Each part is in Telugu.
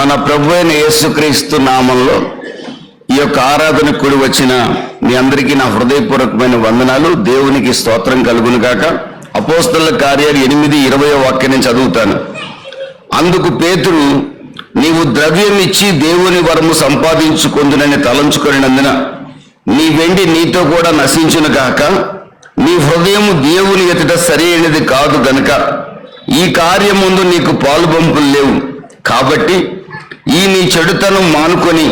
మన ప్రభు అయిన యేసుక్రీస్తు నామంలో ఈ యొక్క ఆరాధన కూడి వచ్చిన మీ అందరికీ నా హృదయపూర్వకమైన వందనాలు. దేవునికి స్తోత్రం కలుగును గాక. అపోస్తలుల కార్యాలు 8:20 వాక్యాన్ని చదువుతాను. అందుకు పేతురు, నీవు ద్రవ్యం ఇచ్చి దేవుని వరము సంపాదించుకొందునని తలంచుకొనినందున నీ వెండి నీతో కూడా నశించును గాక. నీ హృదయము దేవుని ఎదుట సరి అయినది కాదు గనుక ఈ కార్యముందు నీకు పాలుబంపులు లేవు. కాబట్టి ఈ నీ చెడుతనం మానుకొని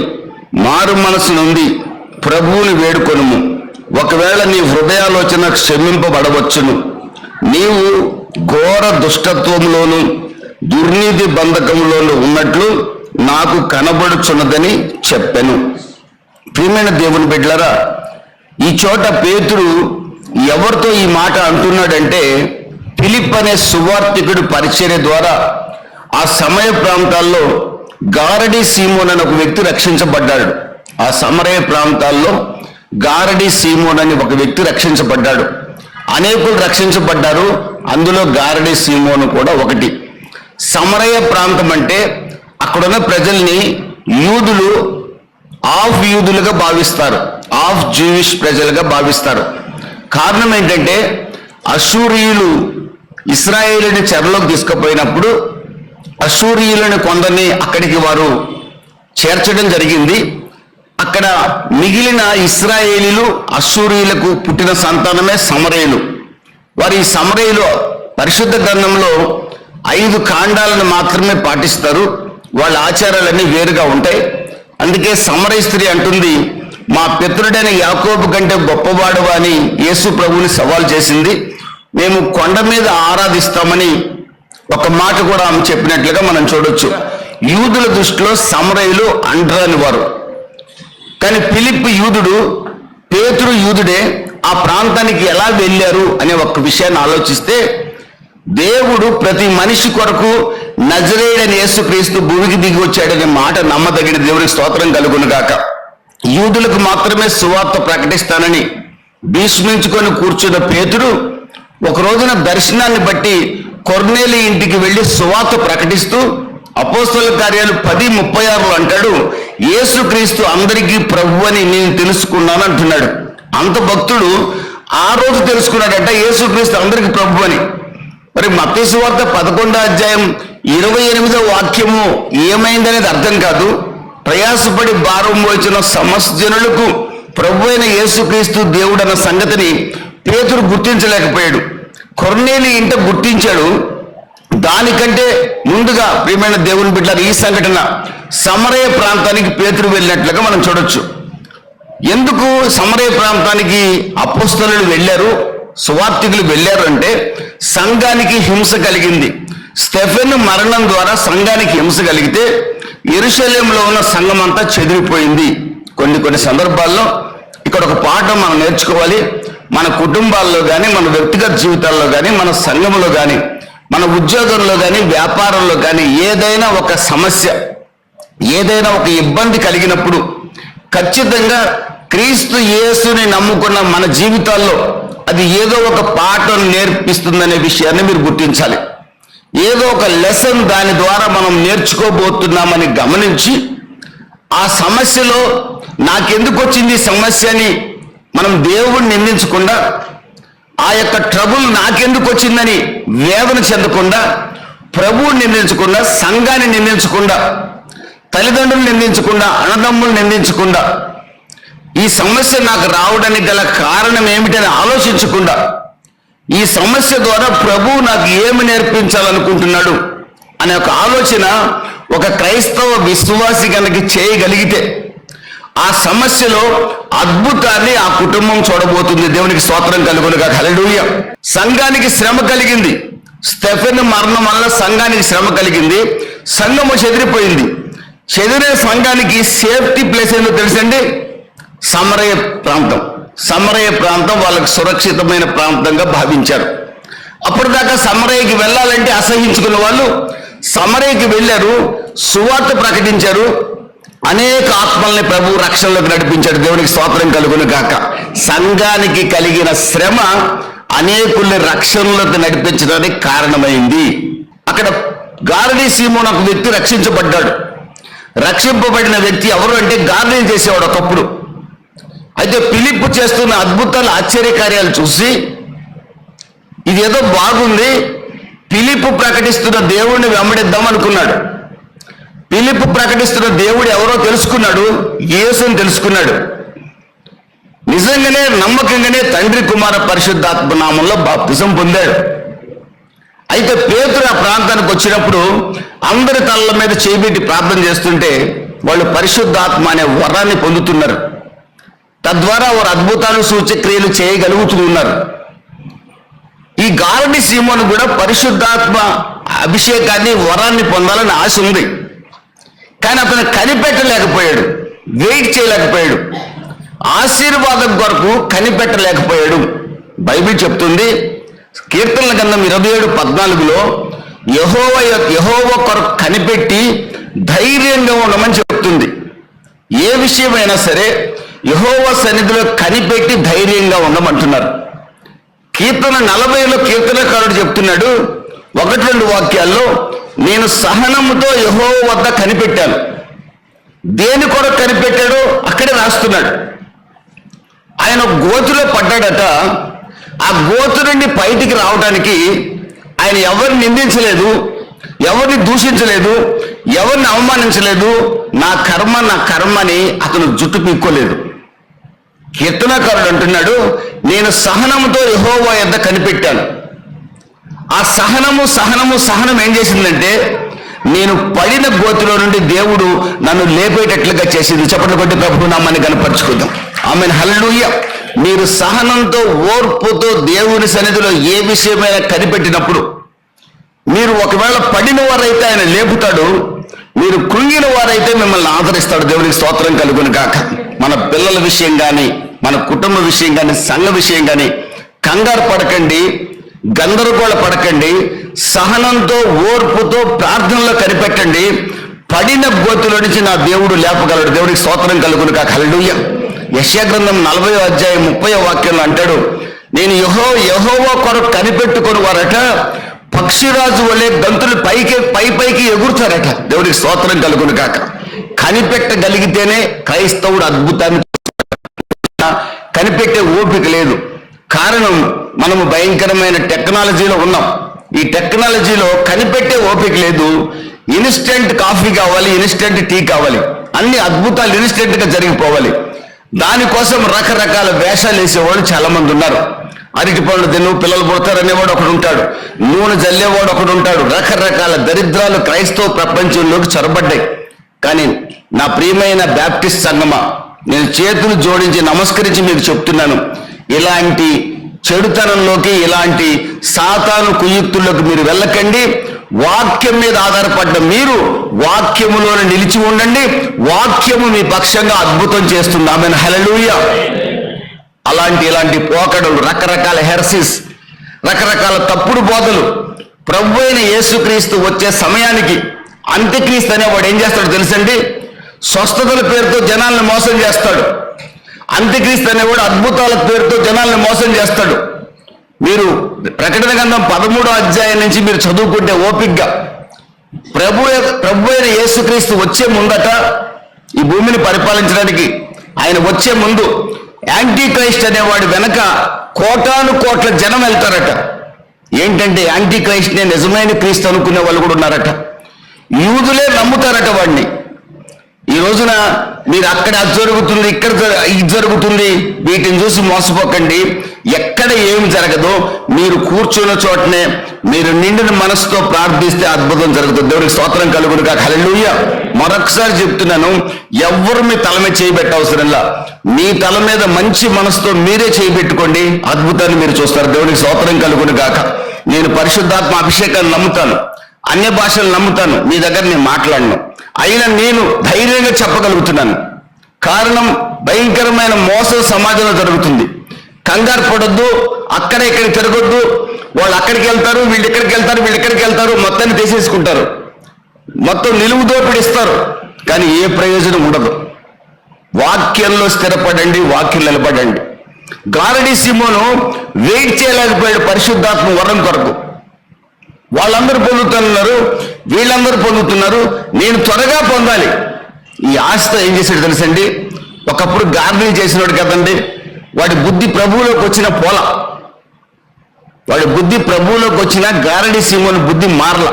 మారు మనసు నుండి ప్రభువుని వేడుకొనుము. ఒకవేళ నీ హృదయాలోచన క్షమింపబడవచ్చును. నీవు ఘోర దుష్టత్వంలోను దుర్నీతి బంధకంలోను ఉన్నట్లు నాకు కనబడుచున్నదని చెప్పెను. ప్రియమైన దేవుని బిడ్డలారా, ఈ చోట పేతురు ఎవరితో ఈ మాట అంటున్నాడంటే, ఫిలిప్ అనే సువార్తికుడు పరిచర్య ద్వారా ఆ సమయ ప్రాంతాల్లో గారడీ సీమోన్ అనే ఒక వ్యక్తి రక్షించబడ్డాడు. ఆ సమరయ ప్రాంతాల్లో గారడీ సీమోన్ అని ఒక వ్యక్తి రక్షించబడ్డాడు. అనేకులు రక్షించబడ్డారు, అందులో గారడీ సీమోను కూడా ఒకటి. సమరయ ప్రాంతం అంటే అక్కడున్న ప్రజల్ని యూదులు ఆఫ్ యూదులుగా భావిస్తారు, ఆఫ్ జూయిష్ ప్రజలుగా భావిస్తారు. కారణం ఏంటంటే అశూరియులు ఇశ్రాయేలుని చెరలోకి తీసుకుపోయినప్పుడు అశూరియులను కొందరిని అక్కడికి వారు చేర్చడం జరిగింది. అక్కడ మిగిలిన ఇశ్రాయేలీలు అశూరియులకు పుట్టిన సంతానమే సమరయులు. వారు ఈ సమరయులు పరిశుద్ధ గ్రంథంలో 5 కాండాలను మాత్రమే పాటిస్తారు. వాళ్ళ ఆచారాలన్నీ వేరుగా ఉంటాయి. అందుకే సమరయ స్త్రీ అంటుంది, మా పితరుడైన యాకోబు కంటే గొప్పవాడు అని యేసు ప్రభువుని సవాల్ చేసింది. మేము కొండ మీద ఆరాధిస్తామని ఒక మాట కూడా ఆమె చెప్పినట్లుగా మనం చూడొచ్చు. యూదుల దృష్టిలో సమరయులు అంటరాని వారు. కానీ ఫిలిప్ యూదుడు, పేతురు యూదుడే. ఆ ప్రాంతానికి ఎలా వెళ్ళారు అనే ఒక విషయాన్ని ఆలోచిస్తే, దేవుడు ప్రతి మనిషి కొరకు నజరేయుడైన యేసుక్రీస్తు భూమికి దిగి వచ్చాడనే మాట నమ్మదగిన. దేవునికి స్తోత్రం కలుగును గాక. యూదులకు మాత్రమే సువార్త ప్రకటిస్తానని భీష్మించుకొని కూర్చున్న పేతురు ఒక రోజున దర్శనాన్ని బట్టి కొర్నేలి ఇంటికి వెళ్ళి సువార్త ప్రకటిస్తూ అపోస్తలుల కార్యాలు 10:36 అంటాడు, యేసుక్రీస్తు అందరికీ ప్రభు అని నేను తెలుసుకున్నాను అంటున్నాడు. అంత భక్తుడు ఆ రోజు తెలుసుకున్నాడంట యేసుక్రీస్తు అందరికీ ప్రభు అని. మరి మత్తయి సువార్త 11వ అధ్యాయం 28వ వాక్యము ఏమైందనేది అర్థం కాదు. ప్రయాసపడి భారం మోచిన సమస్త జనులకు ప్రభు అయిన యేసుక్రీస్తు దేవుడు అన్న సంగతిని పేతురు గుర్తించలేకపోయాడు. కొర్నేలి ఇంట గుర్తించాడు. దానికంటే ముందుగా ప్రియమైన దేవుని బిడ్డలారా, ఈ సంఘటన సమరయ ప్రాంతానికి పేతురు వెళ్ళినట్లుగా మనం చూడొచ్చు. ఎందుకు సమరయ ప్రాంతానికి అపోస్తలులు వెళ్ళారు, సువార్తికులు వెళ్ళారు అంటే, సంఘానికి హింస కలిగింది. స్టెఫెను మరణం ద్వారా సంఘానికి హింస కలిగితే యెరూషలేములో ఉన్న సంఘం అంతా చెదిరిపోయింది. కొన్ని సందర్భాల్లో ఇక్కడ ఒక పాఠం మనం నేర్చుకోవాలి. మన కుటుంబాల్లో కానీ, మన వ్యక్తిగత జీవితాల్లో కానీ, మన సంఘంలో కానీ, మన ఉద్యోగంలో కానీ, వ్యాపారంలో కానీ ఏదైనా ఒక సమస్య, ఏదైనా ఒక ఇబ్బంది కలిగినప్పుడు ఖచ్చితంగా క్రీస్తు యేసుని నమ్ముకున్న మన జీవితాల్లో అది ఏదో ఒక పాఠం నేర్పిస్తుందనే విషయాన్ని మీరు గుర్తించాలి. ఏదో ఒక లెసన్ దాని ద్వారా మనం నేర్చుకోబోతున్నామని గమనించి, ఆ సమస్యలో నాకెందుకు వచ్చింది ఈ సమస్య అని మనం దేవుణ్ణి నిందించకుండా, ఆ యొక్క ట్రబుల్ నాకెందుకు వచ్చిందని వేదన చెందకుండా, ప్రభువుని నిందించకుండా, సంఘాన్ని నిందించకుండా, తల్లిదండ్రులు నిందించకుండా, అన్నదమ్ములు నిందించకుండా, ఈ సమస్య నాకు రావడానికి గల కారణం ఏమిటని ఆలోచించకుండా, ఈ సమస్య ద్వారా ప్రభువు నాకు ఏమి నేర్పించాలనుకుంటున్నాడు అనే ఒక ఆలోచన ఒక క్రైస్తవ విశ్వాసి కనుక చేయగలిగితే ఆ సమస్యలో అద్భుతాన్ని ఆ కుటుంబం చూడబోతుంది. దేవునికి స్తోత్రం కలుగునుగా. హల్లెలూయా. సంఘానికి శ్రమ కలిగింది. స్టెఫెను మరణం వల్ల సంఘానికి శ్రమ కలిగింది. సంఘము చెదిరిపోయింది. చెదిరే సంఘానికి సేఫ్టీ ప్లేస్ ఏందో తెలుసండి? సమరయ ప్రాంతం. సమరయ ప్రాంతం వాళ్ళకి సురక్షితమైన ప్రాంతంగా భావించారు. అప్పటిదాకా సమరయకి వెళ్ళాలంటే అసహించుకున్న వాళ్ళు సమరయకి వెళ్ళారు, సువార్త ప్రకటించారు, అనేక ఆత్మల్ని ప్రభు రక్షణలోకి నడిపించాడు. దేవునికి స్తోత్రం కలుగును గాక. సంఘానికి కలిగిన శ్రమ అనేకుల్ని రక్షణలోకి నడిపించడానికి కారణమైంది. అక్కడ గారడీ సీమోను ఒక వ్యక్తి రక్షించబడ్డాడు. రక్షింపబడిన వ్యక్తి ఎవరు అంటే గార్డెన్ చేసేవాడు ఒకప్పుడు. అయితే ఫిలిప్పు చేస్తున్న అద్భుతాలు ఆశ్చర్యకార్యాలు చూసి ఇదేదో బాగుంది, ఫిలిప్పు ప్రకటిస్తున్న దేవుడిని వెంబడిద్దాం అనుకున్నాడు. ఫిలిప్పు ప్రకటిస్తున్న దేవుడు ఎవరో తెలుసుకున్నాడు, యేసుని తెలుసుకున్నాడు. నిజంగానే నమ్మకంగానే తండ్రి కుమార పరిశుద్ధాత్మ నామంలో బాప్తిజం పొందాడు. అయితే పేతురు ఆ ప్రాంతానికి వచ్చినప్పుడు అందరి తలల మీద చేపెట్టి ప్రార్థన చేస్తుంటే వాళ్ళు పరిశుద్ధాత్మ అనే వరాన్ని పొందుతున్నారు. తద్వారా వారు అద్భుతాలు సూచక్రియలు చేయగలుగుతూ ఉన్నారు. ఈ గారడి సీమోను కూడా పరిశుద్ధాత్మ అభిషేకాన్ని వరాన్ని పొందాలని ఆశ ఉంది. కానీ అతను కనిపెట్టలేకపోయాడు, వెయిట్ చేయలేకపోయాడు, ఆశీర్వాదం కొరకు కనిపెట్టలేకపోయాడు. బైబిల్ చెప్తుంది కీర్తనల గ్రంథం 27:14 యెహోవా కొరకు కనిపెట్టి ధైర్యంగా ఉండమని చెప్తుంది. ఏ విషయమైనా సరే యెహోవా సన్నిధిలో కనిపెట్టి ధైర్యంగా ఉండమంటున్నారు. కీర్తన 40లో కీర్తనకారుడు చెప్తున్నాడు 1-2 వాక్యాల్లో, నేను సహనముతో యెహోవా వద్ద కనిపెట్టాను. దేని కొరకు కనిపెట్టాడో అక్కడే రాస్తున్నాడు. ఆయన గోతులో పడ్డాడట. ఆ గోతు నుండి బయటికి రావడానికి ఆయన ఎవరిని నిందించలేదు, ఎవరిని దూషించలేదు, ఎవరిని అవమానించలేదు. నా కర్మ అని అతను జుట్టు పీక్కోలేదు. కీర్తనకారుడు అంటున్నాడు, నేను సహనంతో యెహోవా యొద్ద కనిపెట్టాను. ఆ సహనం ఏం చేసిందంటే నేను పడిన గోతిలో నుండి దేవుడు నన్ను లేపేటట్లుగా చేసింది. చెప్పండి కొట్టి ప్రభు నామాన్ని కనపరుచుకుందాం. ఆమేన్, హల్లెలూయా. మీరు సహనంతో ఓర్పుతో దేవుని సన్నిధిలో ఏ విషయమైనా కనిపెట్టినప్పుడు మీరు ఒకవేళ పడిన వారైతే ఆయన లేపుతాడు, మీరు కృంగిన వారైతే మిమ్మల్ని ఆదరిస్తాడు. దేవునికి స్తోత్రం కలుగును గాక. మన పిల్లల విషయం కానీ, మన కుటుంబ విషయం కానీ, సంఘ విషయం కానీ కంగారు పడకండి, గందరగోళ పడకండి. సహనంతో ఓర్పుతో ప్రార్థనలో కనిపెట్టండి. పడిన గోతులో నుంచి నా దేవుడు లేపగలడు. దేవుడికి స్తోత్రం కలుగును గాక. హల్లెలూయా. యెషయా గ్రంథం 40:30 వాక్యంలో అంటాడు, నేను యెహోవా కొరకు కనిపెట్టుకొని వారట పక్షిరాజు వలె గంతులు పైకి ఎగురుతారట. దేవుడికి స్తోత్రం కలుగును గాక. కనిపెట్టగలిగితేనే క్రైస్తవుడు అద్భుతాన్ని కనిపెట్టే ఓపిక లేదు. కారణం మనము భయంకరమైన టెక్నాలజీలో ఉన్నాం. ఈ టెక్నాలజీలో కనిపెట్టే ఓపిక లేదు. ఇన్స్టెంట్ కాఫీ కావాలి, ఇన్స్టెంట్ టీ కావాలి, అన్ని అద్భుతాలు ఇన్స్టెంట్ గా జరిగిపోవాలి. దానికోసం రకరకాల వేషాలు వేసేవాళ్ళు చాలా మంది ఉన్నారు. అరటి పళ్ళు తిను పిల్లలు పుడతారు అనేవాడు ఒకడు ఉంటాడు, నూనె జల్లేవాడు ఒకడు ఉంటాడు. రకరకాల దరిద్రాలు క్రైస్తవ ప్రపంచంలోకి చొరబడ్డాయి. కానీ నా ప్రియమైన బ్యాప్టిస్ట్ సంఘమా, నేను చేతులు జోడించి నమస్కరించి మీకు చెప్తున్నాను, ఇలాంటి చెడుతనంలోకి, ఇలాంటి సాతాను కుయుక్తుల్లోకి మీరు వెళ్ళకండి. వాక్యం మీద ఆధారపడ్డ మీరు వాక్యములోనే నిలిచి ఉండండి. వాక్యము మీ పక్షంగా అద్భుతం చేస్తుంది. ఆమేన్, హల్లెలూయా. ఇలాంటి పోకడలు, రకరకాల హెర్సిస్, రకరకాల తప్పుడు బోధలు ప్రభు అయిన యేసుక్రీస్తు వచ్చే సమయానికి అంత్యక్రీస్తు అనేవాడు ఏం చేస్తాడు తెలుసండి? స్వస్థతల పేరుతో జనాలను మోసం చేస్తాడు. అంత్యక్రీస్తు అనేవాడు అద్భుతాల పేరుతో జనాలను మోసం చేస్తాడు. మీరు ప్రకటన గ్రంథం 13వ అధ్యాయం నుంచి మీరు చదువుకుంటే ఓపిగ్గా ప్రభు అయిన యేసుక్రీస్తు వచ్చే ముందట, ఈ భూమిని పరిపాలించడానికి ఆయన వచ్చే ముందు యాంటీ క్రైస్ట్ అనేవాడు వెనక కోటాను కోట్ల జనం వెళ్తారట. ఏంటంటే యాంటీ క్రైస్ట్నే నిజమైన క్రీస్తు అనుకునే వాళ్ళు కూడా ఉన్నారట. యూదులే నమ్ముతారట వాడిని. ఈ రోజున మీరు అక్కడ అది జరుగుతుంది, ఇక్కడ ఇది జరుగుతుంది, వీటిని చూసి మోసపోకండి. ఎక్కడ ఏమి జరగదో మీరు కూర్చున్న చోటనే మీరు నిండిన మనసుతో ప్రార్థిస్తే అద్భుతం జరుగుతుంది. దేవుడికి స్తోత్రం కలుగును గాక. హల్లెలూయా. మరొకసారి చెప్తున్నాను, ఎవ్వరు మీ తల మీద చేయబెట్ట అవసరంలా, మీ తల మీద మంచి మనసుతో మీరే చేయబెట్టుకోండి, అద్భుతాన్ని మీరు చూస్తారు. దేవుడికి స్తోత్రం కలుగును గాక. నేను పరిశుద్ధాత్మ అభిషేకాన్ని నమ్ముతాను, అన్య భాషలు నమ్ముతాను. మీ దగ్గర నేను మాట్లాడను, అయినా నేను ధైర్యంగా చెప్పగలుగుతున్నాను. కారణం భయంకరమైన మోసం సమాజంలో జరుగుతుంది. కంగారు పడొద్దు, అక్కడ ఇక్కడ తిరగొద్దు. వాళ్ళు అక్కడికి వెళ్తారు, వీళ్ళు ఇక్కడికి వెళ్తారు, వీళ్ళు ఇక్కడికి వెళ్తారు, మొత్తాన్ని తీసేసుకుంటారు, మొత్తం నిలువు దోపిడి ఇస్తారు, కానీ ఏ ప్రయోజనం ఉండదు. వాక్యంలో స్థిరపడండి, వాక్యం నిలబడండి. గారడీ సీమోను వెయిట్ చేయలేకపోయాడు పరిశుద్ధాత్మ వరం కొరకు. వాళ్ళందరూ పొందుతున్నారు, వీళ్ళందరూ పొందుతున్నారు, నేను త్వరగా పొందాలి, ఈ ఆశతో ఏం చేశాడు తెలుసండి, ఒకప్పుడు గార్డెనింగ్ చేసినాడు కదండి, వాడి బుద్ధి ప్రభువులోకి వచ్చిన పోల, వాడి బుద్ధి ప్రభువులోకి వచ్చిన గారడి సీమోని బుద్ధి మారల.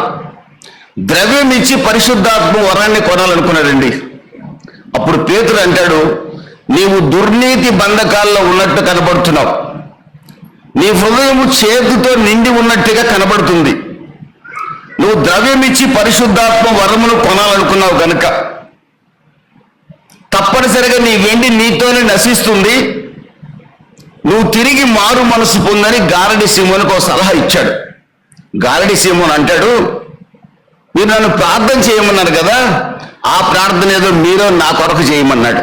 ద్రవ్యం ఇచ్చి పరిశుద్ధాత్మ వరాన్ని కొనాలనుకున్నాడండి. అప్పుడు పేతురు అంటాడు, నీవు దుర్నీతి బంధకాల్లో ఉన్నట్టు కనబడుతున్నావు, నీ హృదయము చేతితో నిండి ఉన్నట్టుగా కనబడుతుంది, నువ్వు ద్రవ్యం ఇచ్చి పరిశుద్ధాత్మ వరమును కొనాలనుకున్నావు కనుక తప్పనిసరిగా నీ వెండి నీతోనే నశిస్తుంది, నువ్వు తిరిగి మారు మనసు పొందని గారడి సీమోనుకు ఒక సలహా ఇచ్చాడు. గారడి సీమోను అంటాడు, మీరు నన్ను ప్రార్థన చేయమన్నారు కదా, ఆ ప్రార్థన ఏదో మీరో నా కొరకు చేయమన్నాడు.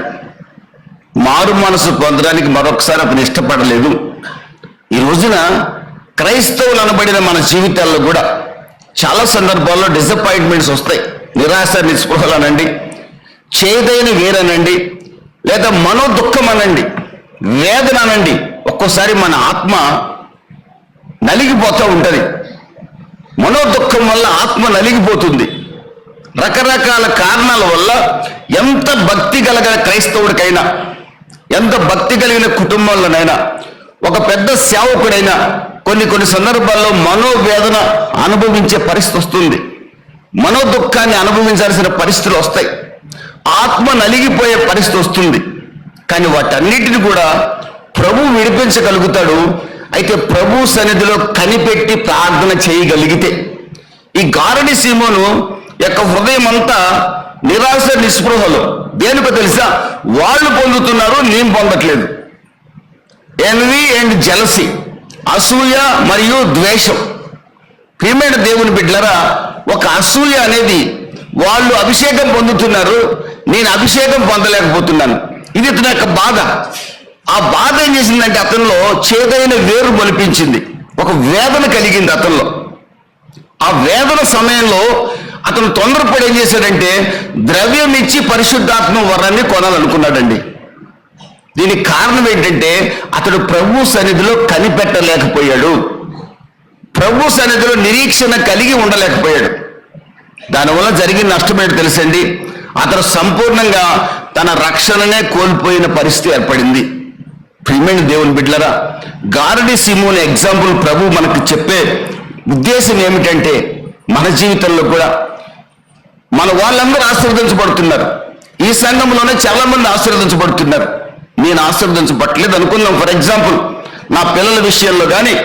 మారు మనసు పొందడానికి మరొకసారి అతను ఇష్టపడలేదు. ఈ రోజున క్రైస్తవులు అనబడిన మన జీవితాల్లో కూడా చాలా సందర్భాల్లో డిసప్పాయింట్మెంట్స్ వస్తాయి. నిరాశ నిస్పృహలు అనండి, చేదైన వేరనండి, లేదా మనో దుఃఖం అనండి, వేదన అనండి. ఒక్కోసారి మన ఆత్మ నలిగిపోతూ ఉంటుంది. మనో దుఃఖం వల్ల ఆత్మ నలిగిపోతుంది. రకరకాల కారణాల వల్ల ఎంత భక్తి కలిగిన క్రైస్తవుడికైనా, ఎంత భక్తి కలిగిన కుటుంబంలోనైనా, ఒక పెద్ద సేవకుడైనా కొన్ని సందర్భాల్లో మనోవేదన అనుభవించే పరిస్థితి వస్తుంది, మనో దుఃఖాన్ని అనుభవించాల్సిన పరిస్థితులు వస్తాయి, ఆత్మ నలిగిపోయే పరిస్థితి వస్తుంది. కానీ వాటన్నిటిని కూడా ప్రభు విడిపించగలుగుతాడు. అయితే ప్రభు సన్నిధిలో కనిపెట్టి ప్రార్థన చేయగలిగితే. ఈ గారడి సీమోను యొక్క హృదయం అంతా నిరాశ నిస్పృహలు. దేనికో తెలుసా, వాళ్ళు పొందుతున్నారు, నేను పొందట్లేదు. ఎన్వి అండ్ జెలసీ, అసూయ మరియు ద్వేషం. ప్రియమైన దేవుని బిడ్డలారా, ఒక అసూయ అనేది వాళ్ళు అభిషేకం పొందుతున్నారు, నేను అభిషేకం పొందలేకపోతున్నాను. ఇది ఇతని యొక్క బాధ. ఆ బాధ ఏం చేసిందంటే అతనిలో చేదైన వేరు మొలిపించింది, ఒక వేదన కలిగింది అతనిలో. ఆ వేదన సమయంలో అతను తొందరపడి ఏం చేశాడంటే ద్రవ్యం ఇచ్చి పరిశుద్ధాత్మ వరాన్ని కొనాలనుకున్నాడండి. దీనికి కారణం ఏంటంటే అతడు ప్రభు సన్నిధిలో కనిపెట్టలేకపోయాడు, ప్రభు సన్నిధిలో నిరీక్షణ కలిగి ఉండలేకపోయాడు. దానివల్ల జరిగిన నష్టం ఏంటో తెలుసండి, అతను సంపూర్ణంగా తన రక్షణనే కోల్పోయిన పరిస్థితి ఏర్పడింది. ప్రియమైన దేవుని బిడ్డలారా, గారడి సీమోని ఎగ్జాంపుల్ ప్రభు మనకు చెప్పే ఉద్దేశం ఏమిటంటే, మన జీవితంలో కూడా మన వాళ్ళందరూ ఆశీర్వదించబడుతున్నారు. ఈ సంఘంలోనే చాలా మంది ఆశీర్వదించబడుతున్నారు, నేను ఆశీర్వదించబట్టలేదు అనుకుందాం. ఫర్ ఎగ్జాంపుల్, నా పిల్లల విషయంలో కానీ,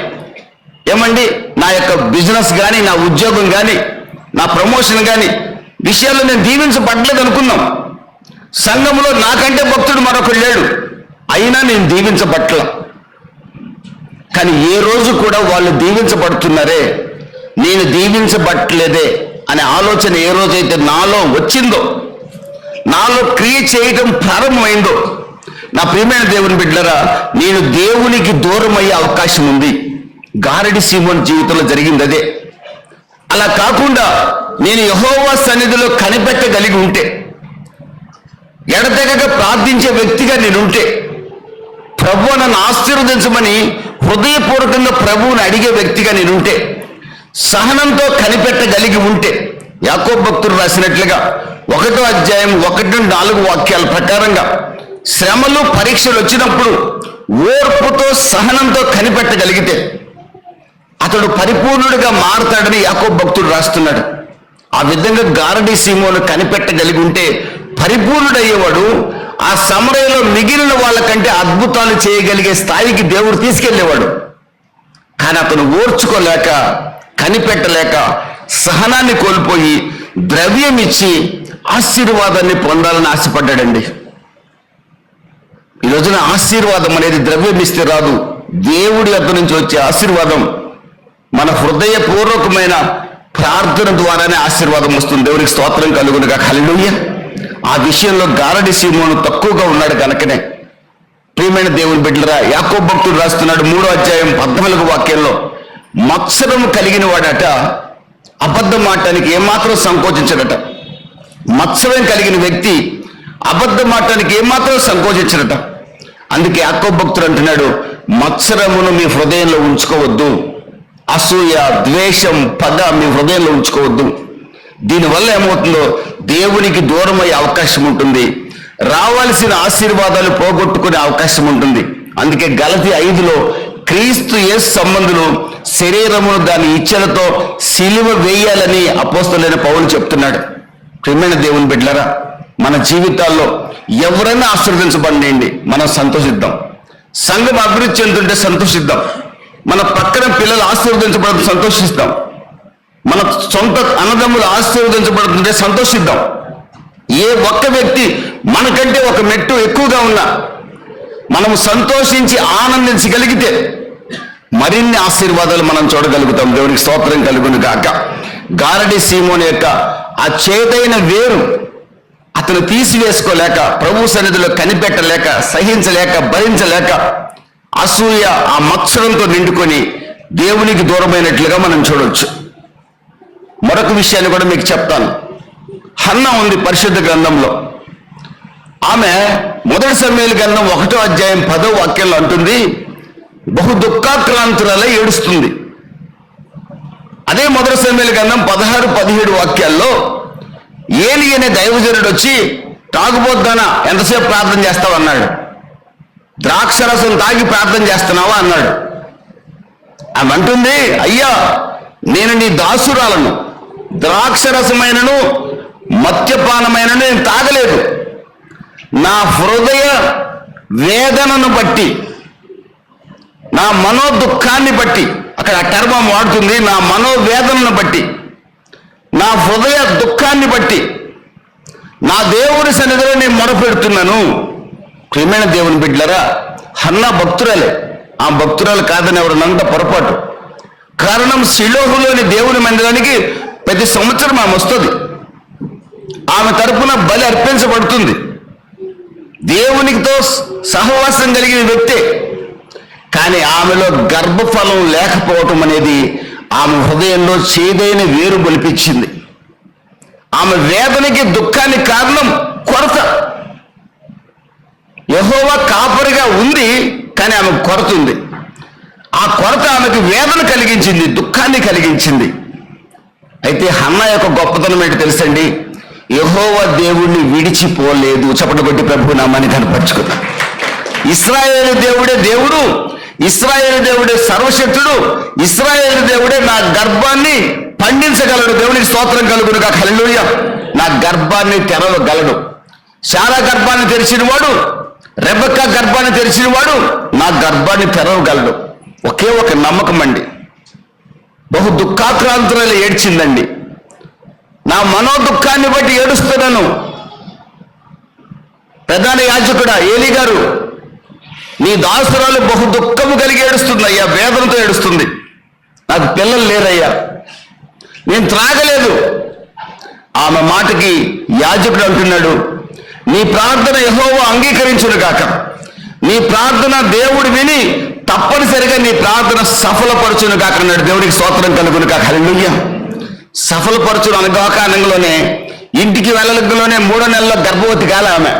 ఏమండి నా యొక్క బిజినెస్ కానీ, నా ఉద్యోగం కానీ, నా ప్రమోషన్ కానీ విషయాల్లో నేను దీవించబడలేదు అనుకున్నాం. సంఘంలో నాకంటే భక్తుడు మరొకడు లేడు, అయినా నేను దీవించబట్ల. కానీ ఏ రోజు కూడా వాళ్ళు దీవించబడుతున్నారే, నేను దీవించబట్టలేదే అనే ఆలోచన ఏ రోజైతే నాలో వచ్చిందో, నాలో క్రియ చేయటం ప్రారంభమైందో, నా ప్రియమైన దేవుని బిడ్డలారా, నేను దేవునికి దూరం అయ్యే అవకాశం ఉంది. గారడి సీమోన్ జీవితంలో జరిగింది అదే. అలా కాకుండా నేను యెహోవా సన్నిధిలో కనిపెట్టగలిగి ఉంటే, ఎడతెగక ప్రార్థించే వ్యక్తిగా నేనుంటే, ప్రభువు నన్ను ఆశీర్వదించమని హృదయపూర్వకంగా ప్రభువుని అడిగే వ్యక్తిగా నేనుంటే, సహనంతో కనిపెట్టగలిగి ఉంటే, యాకోబు భక్తుడు రాసినట్లుగా 1వ అధ్యాయం 1-4 వాక్యాల ప్రకారంగా శ్రమలు పరీక్షలు వచ్చినప్పుడు ఓర్పుతో సహనంతో కనిపెట్టగలిగితే అతడు పరిపూర్ణుడిగా మారతాడని యాకోబు భక్తుడు రాస్తున్నాడు. ఆ విధంగా గారడి సీమోను కనిపెట్టగలిగి ఉంటే పరిపూర్ణుడయ్యేవాడు. ఆ సమయంలో మిగిలిన వాళ్ళకంటే అద్భుతాలు చేయగలిగే స్థాయికి దేవుడు తీసుకెళ్లేవాడు. కానీ అతను ఓర్చుకోలేక, కనిపెట్టలేక, సహనాన్ని కోల్పోయి ద్రవ్యం ఇచ్చి ఆశీర్వాదాన్ని పొందాలని ఆశపడ్డాడండి. ఈ రోజున ఆశీర్వాదం అనేది ద్రవ్యం ఇస్తే రాదు. దేవుడి వద్ద నుంచి వచ్చే ఆశీర్వాదం మన హృదయపూర్వకమైన ప్రార్థన ద్వారానే ఆశీర్వాదం వస్తుంది. దేవునికి స్తోత్రం కలుగునుగా. హల్లెలూయా. ఆ విషయంలో గారడి సీమోను తక్కువగా ఉన్నాడు కనుకనే ప్రియమైన దేవుని బిడ్డలారా, యాకోబు భక్తుడు రాస్తున్నాడు 3వ అధ్యాయం 14వ వాక్యంలో, మత్సరం కలిగిన వాడట అబద్ధం ఆడటానికి ఏమాత్రం సంకోచించడట. మత్సరం కలిగిన వ్యక్తి అబద్ధం ఆడటానికి ఏమాత్రం సంకోచించడట. అందుకే యాకోబు భక్తుడు అంటున్నాడు, మత్సరమును మీ హృదయంలో ఉంచుకోవద్దు, అసూయ, ద్వేషం, పగ మీ హృదయంలో ఉంచుకోవద్దు. దీనివల్ల ఏమవుతుందో దేవునికి దూరం అయ్యే అవకాశం ఉంటుంది, రావాల్సిన ఆశీర్వాదాలు పోగొట్టుకునే అవకాశం ఉంటుంది. అందుకే గలతీ 5లో క్రీస్తు యేసు సంబంధులు శరీరమును దాని ఇచ్చలతో సిలువ వేయాలని అపోస్తలుడైన పౌలు చెప్తున్నాడు. ప్రియమైన దేవుని బిడ్డలారా, మన జీవితాల్లో ఎవరైనా ఆశీర్వదించబడినండి, మనం సంతోషిద్దాం. సంఘం అభివృద్ధి చెందుతుంటే సంతోషిద్దాం. మన పక్కన పిల్లలు ఆశీర్వదించబడుతూ సంతోషిస్తాం. మన సొంత అన్నదమ్ములు ఆశీర్వదించబడుతుంటే సంతోషిద్దాం. ఏ ఒక్క వ్యక్తి మనకంటే ఒక మెట్టు ఎక్కువగా ఉన్నా మనము సంతోషించి ఆనందించగలిగితే మరిన్ని ఆశీర్వాదాలు మనం చూడగలుగుతాం. దేవునికి స్తోత్రం కలుగును గాక. గారడి సీమోని యొక్క ఆ చేదైన వేరు అతను తీసివేసుకోలేక, ప్రభు సన్నిధిలో కనిపెట్టలేక, సహించలేక, భరించలేక అసూయ ఆ మత్సరంతో నిండుకొని దేవునికి దూరమైనట్లుగా మనం చూడవచ్చు. మరొక విషయాన్ని కూడా మీకు చెప్తాను. హన్న ఉంది పరిశుద్ధ గ్రంథంలో. ఆమె మొదటి సమూయేలు గ్రంథం 1వ అధ్యాయం 10వ వాక్యంలో అంటుంది, బహు దుఃఖాక్రాంతురాలై ఏడుస్తుంది. అదే మొదటి సమూయేలు గ్రంథం 16-17 వాక్యాల్లో ఏలి అనే దైవజనుడు వచ్చి, తాగుబోద్దానా ఎంతసేపు ప్రార్థన చేస్తావు అన్నాడు. ద్రాక్షరసం తాగి ప్రార్థన చేస్తున్నావా అన్నాడు. ఆమె అంటుంది, అయ్యా నేను నీ దాసురాలను, ద్రాక్షరసమైనను మద్యపానమైనను నేను తాగలేదు. నా హృదయ వేదనను బట్టి, నా మనోదుఖాన్ని బట్టి, అక్కడ ఆ టర్మం వాడుతుంది, నా మనోవేదనను బట్టి, నా హృదయ దుఃఖాన్ని బట్టి నా దేవుని సన్నిధిలో నేను మొరపెడుతున్నాను. ప్రియమైన దేవుని బిడ్డలారా, హన్నా భక్తురాలే. ఆ భక్తురాలు కాదని ఎవరినంత పొరపాటు. కారణం, షిలోహులోని దేవుని మందిరానికి ప్రతి సంవత్సరం ఆమె వస్తుంది. ఆమె తరపున బలి అర్పించబడుతుంది. దేవునితో సహవాసం కలిగిన వ్యక్తే. కానీ ఆమెలో గర్భఫలం లేకపోవటం అనేది ఆమె హృదయంలో చేదైన వేరు బలిపించింది. ఆమె వేదనకి దుఃఖానికి కారణం కొరత. యెహోవా కాపరిగా ఉంది, కానీ ఆమె కొరత ఉంది. ఆ కొరత ఆమెకు వేదన కలిగించింది, దుఃఖాన్ని కలిగించింది. అయితే హన్నా యొక్క గొప్పతనం ఏంటి తెలుసండి? యెహోవా దేవుణ్ణి విడిచిపోలేదు. చప్పట్లు కొట్టి ప్రభు నామాన్ని కనపరుచుకుంది. ఇశ్రాయేలు దేవుడే దేవుడు, ఇశ్రాయేలు దేవుడే సర్వశక్తుడు, ఇశ్రాయేలు దేవుడే నా గర్భాన్ని పండించగలడు. దేవునికి స్తోత్రం కలుగును గాక. హల్లెలూయా. నా గర్భాన్ని తెరవగలడు. శారా గర్భాన్ని తెరిచిన వాడు, రెబెక్కా గర్భాన్ని తెరిచిన వాడు నా గర్భాన్ని తెరవగలడు. ఒకే ఒక నమ్మకం అండి. బహు దుఃఖాక్రాంతురాలు ఏడ్చిందండి. నా మనోదుఖాన్ని బట్టి ఏడుస్తున్నాను. ప్రధాన యాజకుడా ఏలీ గారు, నీ దాసురాలు బహు దుఃఖము కలిగి ఏడుస్తుంది అయ్యా, వేదనతో ఏడుస్తుంది. నాకు పిల్లలు లేరయ్యా, నేను త్రాగలేదు. ఆమె మాటకి యాజకుడు అంటున్నాడు, నీ ప్రార్థన యెహోవా అంగీకరించును గాక. నీ ప్రార్థన దేవుడు విని తప్పనిసరిగా నీ ప్రార్థన సఫలపరచును గాక అన్నాడు. దేవుడికి స్తోత్రం కలుగును గాక. హల్లెలూయా. సఫలపరచును అనగాక అనగానే ఇంటికి వెళ్ళలోనే 3వ నెలలో గర్భవతి కాల. ఆమె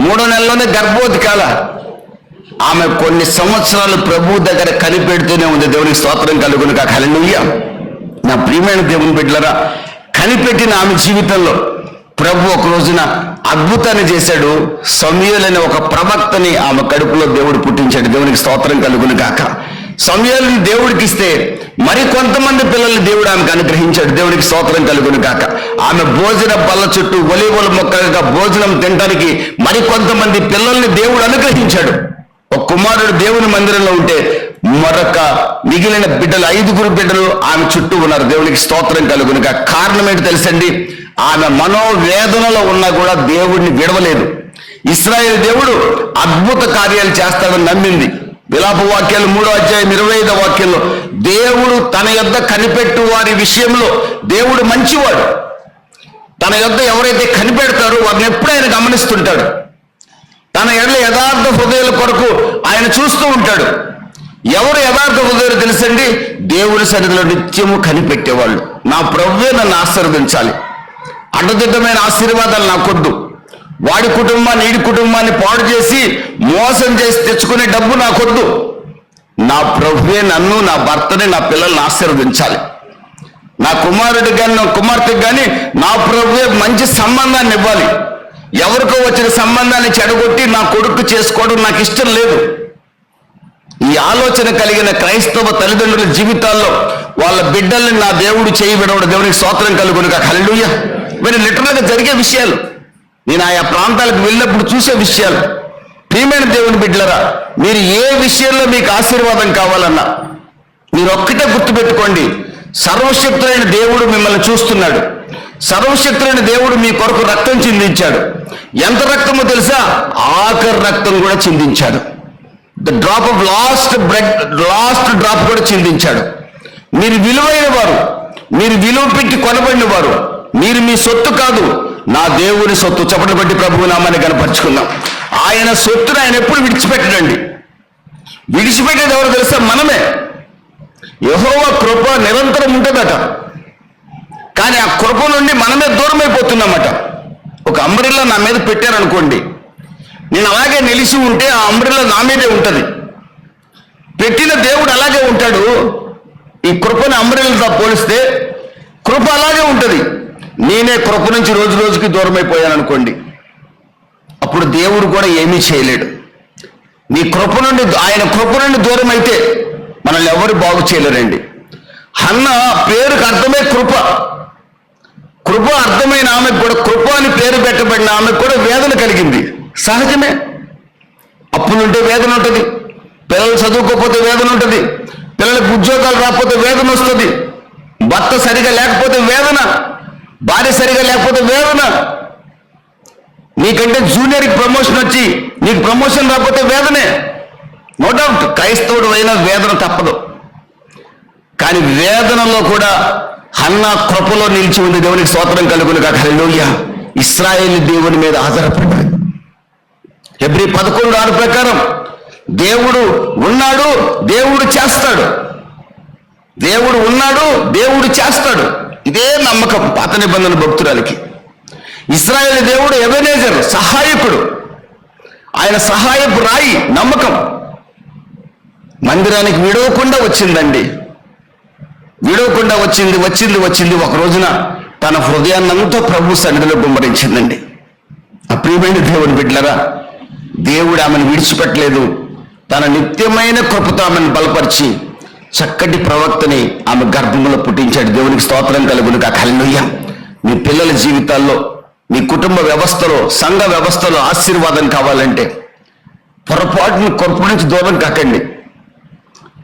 3వ నెలలోనే గర్భవతి కాల. ఆమె కొన్ని సంవత్సరాలు ప్రభు దగ్గర కనిపెడుతూనే ఉంది. దేవునికి స్తోత్రం కలుగును గాక. హల్లెలూయా. నా ప్రియమైన దేవుని బిడ్డలారా, కనిపెట్టిన ఆమె జీవితంలో ప్రభు ఒక రోజున అద్భుతాన్ని చేశాడు. సమూయేలు అనే ఒక ప్రవక్తని ఆమె కడుపులో దేవుడు పుట్టించాడు. దేవునికి స్తోత్రం కలుగును గాక. సమూయేలుని దేవుడికి ఇస్తే మరి కొంతమంది పిల్లల్ని దేవుడు ఆమెకు అనుగ్రహించాడు. దేవునికి స్తోత్రం కలుగును గాక. ఆమె భోజన బల్ల చుట్టూ ఒలీవల మొక్కగా భోజనం తినడానికి మరి కొంతమంది పిల్లల్ని దేవుడు అనుగ్రహించాడు. ఒక కుమారుడు దేవుని మందిరంలో ఉంటే మరొక మిగిలిన బిడ్డలు 5గురు బిడ్డలు ఆమె చుట్టూ ఉన్నారు. దేవునికి స్తోత్రం కలుగును గాక. కారణం ఏంటి తెలుసండి? ఆమె మనోవేదనలో ఉన్నా కూడా దేవుడిని విడవలేదు. ఇశ్రాయేలు దేవుడు అద్భుత కార్యాలు చేస్తాడని నమ్మింది. విలాప వాక్యాలు 3వ అధ్యాయం 25వ వాక్యంలో దేవుడు తన యొద్ద కనిపెట్టు వారి విషయంలో దేవుడు మంచివాడు. తన యొద్ద ఎవరైతే కనిపెడతారో వారిని ఎప్పుడు ఆయన గమనిస్తుంటాడు. తన ఎడల యథార్థ హృదయాల కొరకు ఆయన చూస్తూ ఉంటాడు. ఎవరు యథార్థ హృదయాలు తెలుసండి? దేవుని సన్నిధిలో నిత్యము కనిపెట్టేవాళ్ళు. నా ప్రభువే నన్ను ఆశీర్వదించాలి, అడ్డదిడ్డమైన ఆశీర్వాదాలు నాకొద్దు, వాడి కుటుంబాన్ని ఈడి కుటుంబాన్ని పాడు చేసి మోసం చేసి తెచ్చుకునే డబ్బు నాకొద్దు, నా ప్రభువే నన్ను, నా భర్తని, నా పిల్లల్ని ఆశీర్వదించాలి. నా కుమారుడికి కానీ నా కుమార్తెకి కానీ నా ప్రభువే మంచి సంబంధాన్ని ఇవ్వాలి. ఎవరికో వచ్చిన సంబంధాన్ని చెడగొట్టి నా కొడుకు చేసుకోవడం నాకు ఇష్టం లేదు. ఈ ఆలోచన కలిగిన క్రైస్తవ తల్లిదండ్రుల జీవితాల్లో వాళ్ళ బిడ్డల్ని నా దేవుడు చేయి విడవడం దేవునికి స్తోత్రం కలుగునుగా. హల్లెలూయా. మరి లిటరల్గా జరిగే విషయాలు, నేను ఆయా ప్రాంతాలకు వెళ్ళినప్పుడు చూసే విషయాలు. ప్రియమైన దేవుని బిడ్డలరా, మీరు ఏ విషయంలో మీకు ఆశీర్వాదం కావాలన్నా మీరు ఒక్కటే గుర్తుపెట్టుకోండి, సర్వశక్తులైన దేవుడు మిమ్మల్ని చూస్తున్నాడు. సర్వశక్తులైన దేవుడు మీ కొరకు రక్తం చిందించాడు. ఎంత రక్తమో తెలుసా? ఆఖరి రక్తం కూడా చిందించాడు. The drop of last drop కూడా చిందించాడు. మీరు విలువైన వారు, మీరు విలువ పెట్టి కొనబడిన వారు. మీరు మీ సొత్తు కాదు, నా దేవుని సొత్తు. చప్పట్లు బట్టి ప్రభువు నామాన్ని కనపరుచుకుందాం. ఆయన సొత్తును ఆయన ఎప్పుడు విడిచిపెట్టడండి. విడిచిపెట్టేది ఎవరు తెలుసా? మనమే. యెహోవా కృప నిరంతరం ఉంటుందట, కానీ ఆ కృప నుండి మనమే దూరం అయిపోతున్నామట. ఒక అంబ్రెల్లా నా మీద పెట్టారనుకోండి, నేను అలాగే నిలిచి ఉంటే ఆ అంబ్రెల్లా నా మీదే ఉంటుంది. పెట్టిన దేవుడు అలాగే ఉంటాడు. ఈ కృపని అంబ్రెల్లాతో పోలిస్తే కృప అలాగే ఉంటుంది. నేనే కృప నుంచి రోజు రోజుకి దూరం అయిపోయాను అనుకోండి, అప్పుడు దేవుడు కూడా ఏమీ చేయలేడు. నీ కృప నుండి, ఆయన కృప నుండి దూరం అయితే మనల్ని ఎవరు బాగు చేయలేరండి. హన్న పేరుకు అర్థమే కృప. కృప అర్థమైన ఆమెకు కూడా, కృప అని పేరు పెట్టబడిన ఆమెకు కూడా వేదన కలిగింది. సహజమే. అప్పులుంటే వేదన ఉంటుంది, పిల్లలు చదువుకోకపోతే వేదన ఉంటుంది, పిల్లలకు ఉద్యోగాలు రాకపోతే వేదన వస్తుంది, భర్త సరిగా లేకపోతే వేదన, భార్య సరిగా లేకపోతే వేదన, నీకంటే జూనియర్కి ప్రమోషన్ వచ్చి నీకు ప్రమోషన్ రాకపోతే వేదనే. నో డౌట్, క్రైస్తవుడు అయినా వేదన తప్పదు. కానీ వేదనలో కూడా హన్నా కృపలో నిలిచి ఉంది. దేవునికి స్తోత్రం కలుగునుగా. హల్లెలూయా. ఇశ్రాయేలు దేవుని మీద ఆధారపడ్డాడు. హెబ్రీ 11:6 ప్రకారం దేవుడు ఉన్నాడు, దేవుడు చేస్తాడు. దేవుడు ఉన్నాడు, దేవుడు చేస్తాడు. ఇదే నమ్మకం పాత నిబంధన భక్తురాలికి. ఇశ్రాయేలు దేవుడు ఎబెనేజర్, సహాయకుడు. ఆయన సహాయపు రాయి, నమ్మకం. మందిరానికి విడవకుండా వచ్చిందండి, విడవకుండా వచ్చింది. ఒక రోజున తన హృదయాన్నంతా ప్రభు సన్నిధిలో గుమ్మరించిందండి. ఆ ప్రియమైన దేవుని బిడ్డలరా, దేవుడు ఆమెను విడిచిపెట్టలేదు. తన నిత్యమైన కృపతో ఆమెను బలపరిచి చక్కటి ప్రవక్తని ఆమె గర్భంలో పుట్టించాడు. దేవునికి స్తోత్రం కలుగునుగా. హల్లెలూయా. మీ పిల్లల జీవితాల్లో, మీ కుటుంబ వ్యవస్థలో, సంఘ వ్యవస్థలో ఆశీర్వాదం కావాలంటే పొరపాటును కృప నుంచి దూరం కాకండి.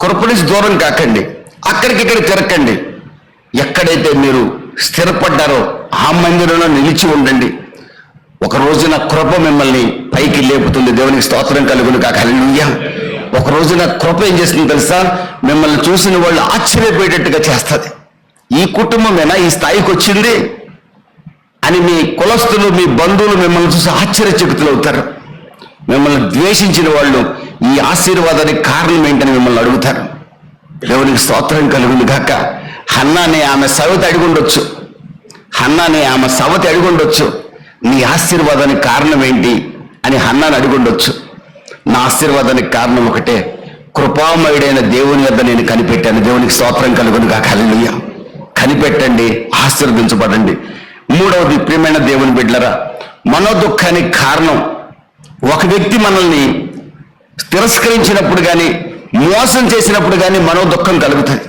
కృప నుంచి దూరం కాకండి. అక్కడికిక్కడ తిరగండి. ఎక్కడైతే మీరు స్థిరపడ్డారో ఆ మందిరంలో నిలిచి ఉండండి. ఒక రోజున కృప మిమ్మల్ని పైకి లేపుతుంది. దేవునికి స్తోత్రం కలుగునుగా. హల్లెలూయా. ఒక రోజున కృప ఏం చేస్తుంది తెలుసా? మిమ్మల్ని చూసిన వాళ్ళు ఆశ్చర్యపోయేటట్టుగా చేస్తుంది. ఈ కుటుంబమేనా ఈ స్థాయికి వచ్చింది అని మీ కులస్తులు, మీ బంధువులు మిమ్మల్ని చూసి ఆశ్చర్యచకితులు అవుతారు. మిమ్మల్ని ద్వేషించిన వాళ్ళు ఈ ఆశీర్వాదానికి కారణం ఏంటని మిమ్మల్ని అడుగుతారు. దేవునికి స్తోత్రం కలుగును గాక. హన్నాని ఆమె సవతి అడిగుండొచ్చు, నీ ఆశీర్వాదానికి కారణం ఏంటి అని హన్నాని అడిగుండొచ్చు. నా ఆశీర్వాదానికి కారణం ఒకటే, కృపామయుడైన దేవుని వద్ద నేను కనిపెట్టాను. దేవునికి స్తోత్రం కలుగును గాక. హల్లెలూయా. కనిపెట్టండి, ఆశీర్వదించబడండి. మూడవది, ప్రియమైన దేవుని బిడ్డలరా, మనోదుఖానికి కారణం ఒక వ్యక్తి మనల్ని తిరస్కరించినప్పుడు కానీ, మోసం చేసినప్పుడు కానీ మనోదుఖం కలుగుతుంది.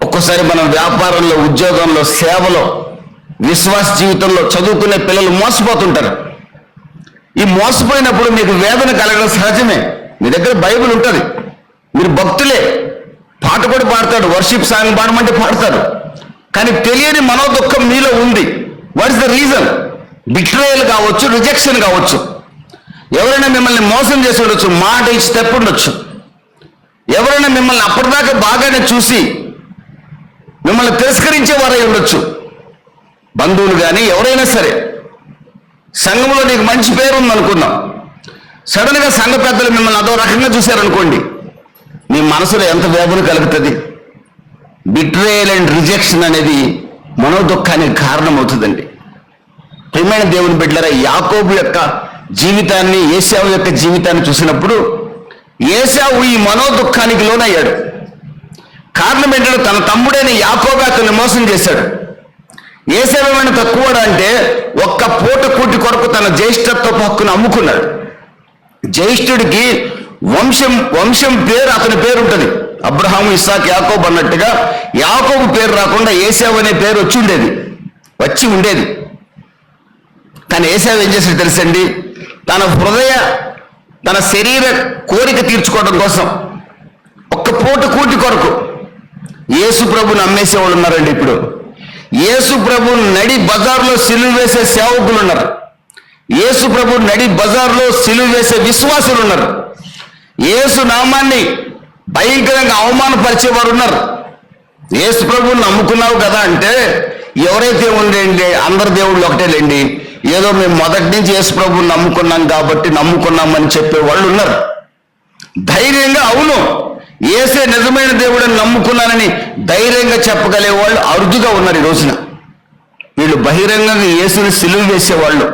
ఒక్కోసారి మనం వ్యాపారంలో, ఉద్యోగంలో, సేవలో, విశ్వాస జీవితంలో, చదువుకునే పిల్లలు మోసపోతుంటారు. ఈ మోసపోయినప్పుడు మీకు వేదన కలగడం సహజమే. మీ దగ్గర బైబిల్ ఉంటుంది, మీరు భక్తులే, పాట కూడా పాడతాడు, వర్షిప్ సాంగ్ పాడమంటే పాడతారు. కానీ తెలియని మనోదుఖం మీలో ఉంది. What is the reason? Betrayal కావచ్చు, రిజెక్షన్ కావచ్చు. ఎవరైనా మిమ్మల్ని మోసం చేసి ఉండొచ్చు, మాట ఇచ్చి తప్పు ఉండొచ్చు. ఎవరైనా మిమ్మల్ని అప్పటిదాకా బాగానే చూసి మిమ్మల్ని తిరస్కరించేవారై ఉండొచ్చు, బంధువులు కానీ ఎవరైనా సరే. సంఘంలో నీకు మంచి పేరు ఉందనుకుందాం, సడన్గా సంఘ పెద్దలు మిమ్మల్ని అదో రకంగా చూశారనుకోండి, మీ మనసులో ఎంత వేదన కలుగుతుంది. బిట్రేయల్ అండ్ రిజెక్షన్ అనేది మనోదుఖానికి కారణమవుతుందండి. ప్రియమైన దేవుని బిడ్డలారా, యాకోబు యొక్క జీవితాన్ని, ఏశావు యొక్క జీవితాన్ని చూసినప్పుడు ఏశావు ఈ మనోదుఖానికి లోనయ్యాడు. కారణం ఏంటంటే తన తమ్ముడైన యాకోబు అతన్ని మోసం చేశాడు. ఏసేవేమైనా తక్కువడా అంటే ఒక్క పూట కూటి కొరకు తన జ్యేష్ఠత్వపు హక్కును అమ్ముకున్నాడు. జ్యేష్ఠుడికి వంశం పేరు అతని పేరు ఉంటుంది. అబ్రహాము, ఇస్సాకు, యాకోబు అన్నట్టుగా యాకోబు పేరు రాకుండా ఏసావు అనే పేరు వచ్చి ఉండేది. కానీ ఏసావు ఏం చేశాడు తెలుసండి? తన శరీర కోరిక తీర్చుకోవడం కోసం ఒక్క పూట కూటి కొరకు యేసు ప్రభుని అమ్మేసేవాళ్ళు ఉన్నారండి. ఇప్పుడు యేసు ప్రభు నడి బజార్లో సిలువ వేసే సేవకులు ఉన్నారు. యేసు ప్రభు నడి బజార్లో సిలువ వేసే విశ్వాసులు ఉన్నారు. యేసు నామాన్ని భయంకరంగా అవమానపరిచేవారు ఉన్నారు. యేసు ప్రభుని నమ్ముకున్నావు కదా అంటే ఎవరైతే ఉండేండి, అందరు దేవుళ్ళు ఒకటేలేండి, ఏదో మేము మొదటి నుంచి యేసు ప్రభుని నమ్ముకున్నాం కాబట్టి నమ్ముకున్నామని చెప్పే వాళ్ళు ఉన్నారు. ధైర్యంగా అవును యేసే నిజమైన దేవుడని నమ్ముకున్నానని ధైర్యంగా చెప్పగలే వాళ్ళు అరుదుగా ఉన్నారు ఈ రోజున. వీళ్ళు బహిరంగంగా యేసుని సిలువ వేసేవాళ్ళు,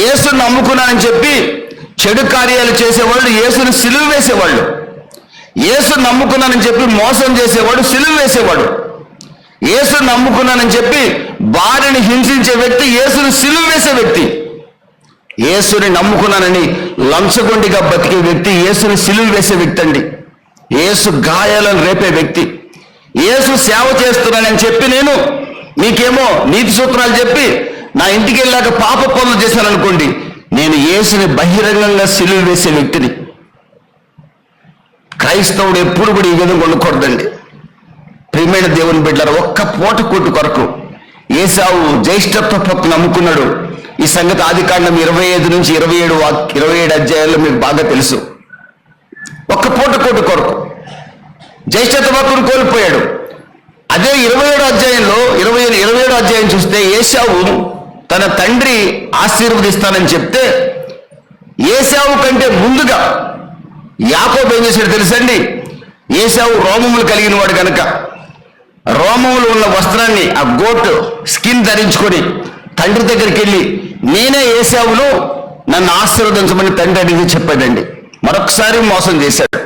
యేసుని నమ్ముకున్నానని చెప్పి చెడు కార్యాలు చేసేవాళ్ళు యేసుని సిలువ వేసేవాళ్ళు, యేసుని నమ్ముకున్నానని చెప్పి మోసం చేసేవాడు సిలువ వేసేవాడు, యేసుని నమ్ముకున్నానని చెప్పి భార్యని హింసించే వ్యక్తి యేసుని సిలువ వేసే వ్యక్తి, యేసుని నమ్ముకున్నానని లంచగొండిగా బతికే వ్యక్తి యేసుని సిలువ వేసే వ్యక్తి అండి. యేసు గాయాలను రేపే వ్యక్తి, యేసు సేవ చేస్తున్నానని చెప్పి నేను మీకేమో నీతి సూత్రాలు చెప్పి నా ఇంటికి వెళ్ళాక పాప పనులు చేశాననుకోండి, నేను యేసుని బహిరంగంగా సిలువ వేసే వ్యక్తిని. క్రైస్తవుడు ఎప్పుడు కూడా ఈ విధంగా ఉండకూడదండి. ప్రియమైన దేవుని బిడ్డలారా, ఒక్క పూట కూటు కొరకు ఏసావు జ్యేష్ఠత్వ పక్కు నమ్ముకున్నాడు. ఈ సంగతి ఆదికాండం 25 నుంచి 27 అధ్యాయాల్లో మీకు బాగా తెలుసు. ఒక్క పూట కూటు కొరకు జ్యేష్ఠత్వ పక్కును కోల్పోయాడు. అదే 27 అధ్యాయంలో 27 అధ్యాయం చూస్తే ఏసావు తన తండ్రి ఆశీర్వదిస్తానని చెప్తే ఏసావు కంటే ముందుగా యాకోబు ఏం చేశాడు తెలుసండి? ఏసావు రోమములు కలిగిన వాడు కనుక రోమములు ఉన్న వస్త్రాన్ని, ఆ గోట్ స్కిన్ ధరించుకొని తండ్రి దగ్గరికి వెళ్ళి నేనే ఏసావును, నన్ను ఆశీర్వదించమని తండ్రి అడిగి చెప్పాడండి. మరొకసారి మోసం చేశాడు.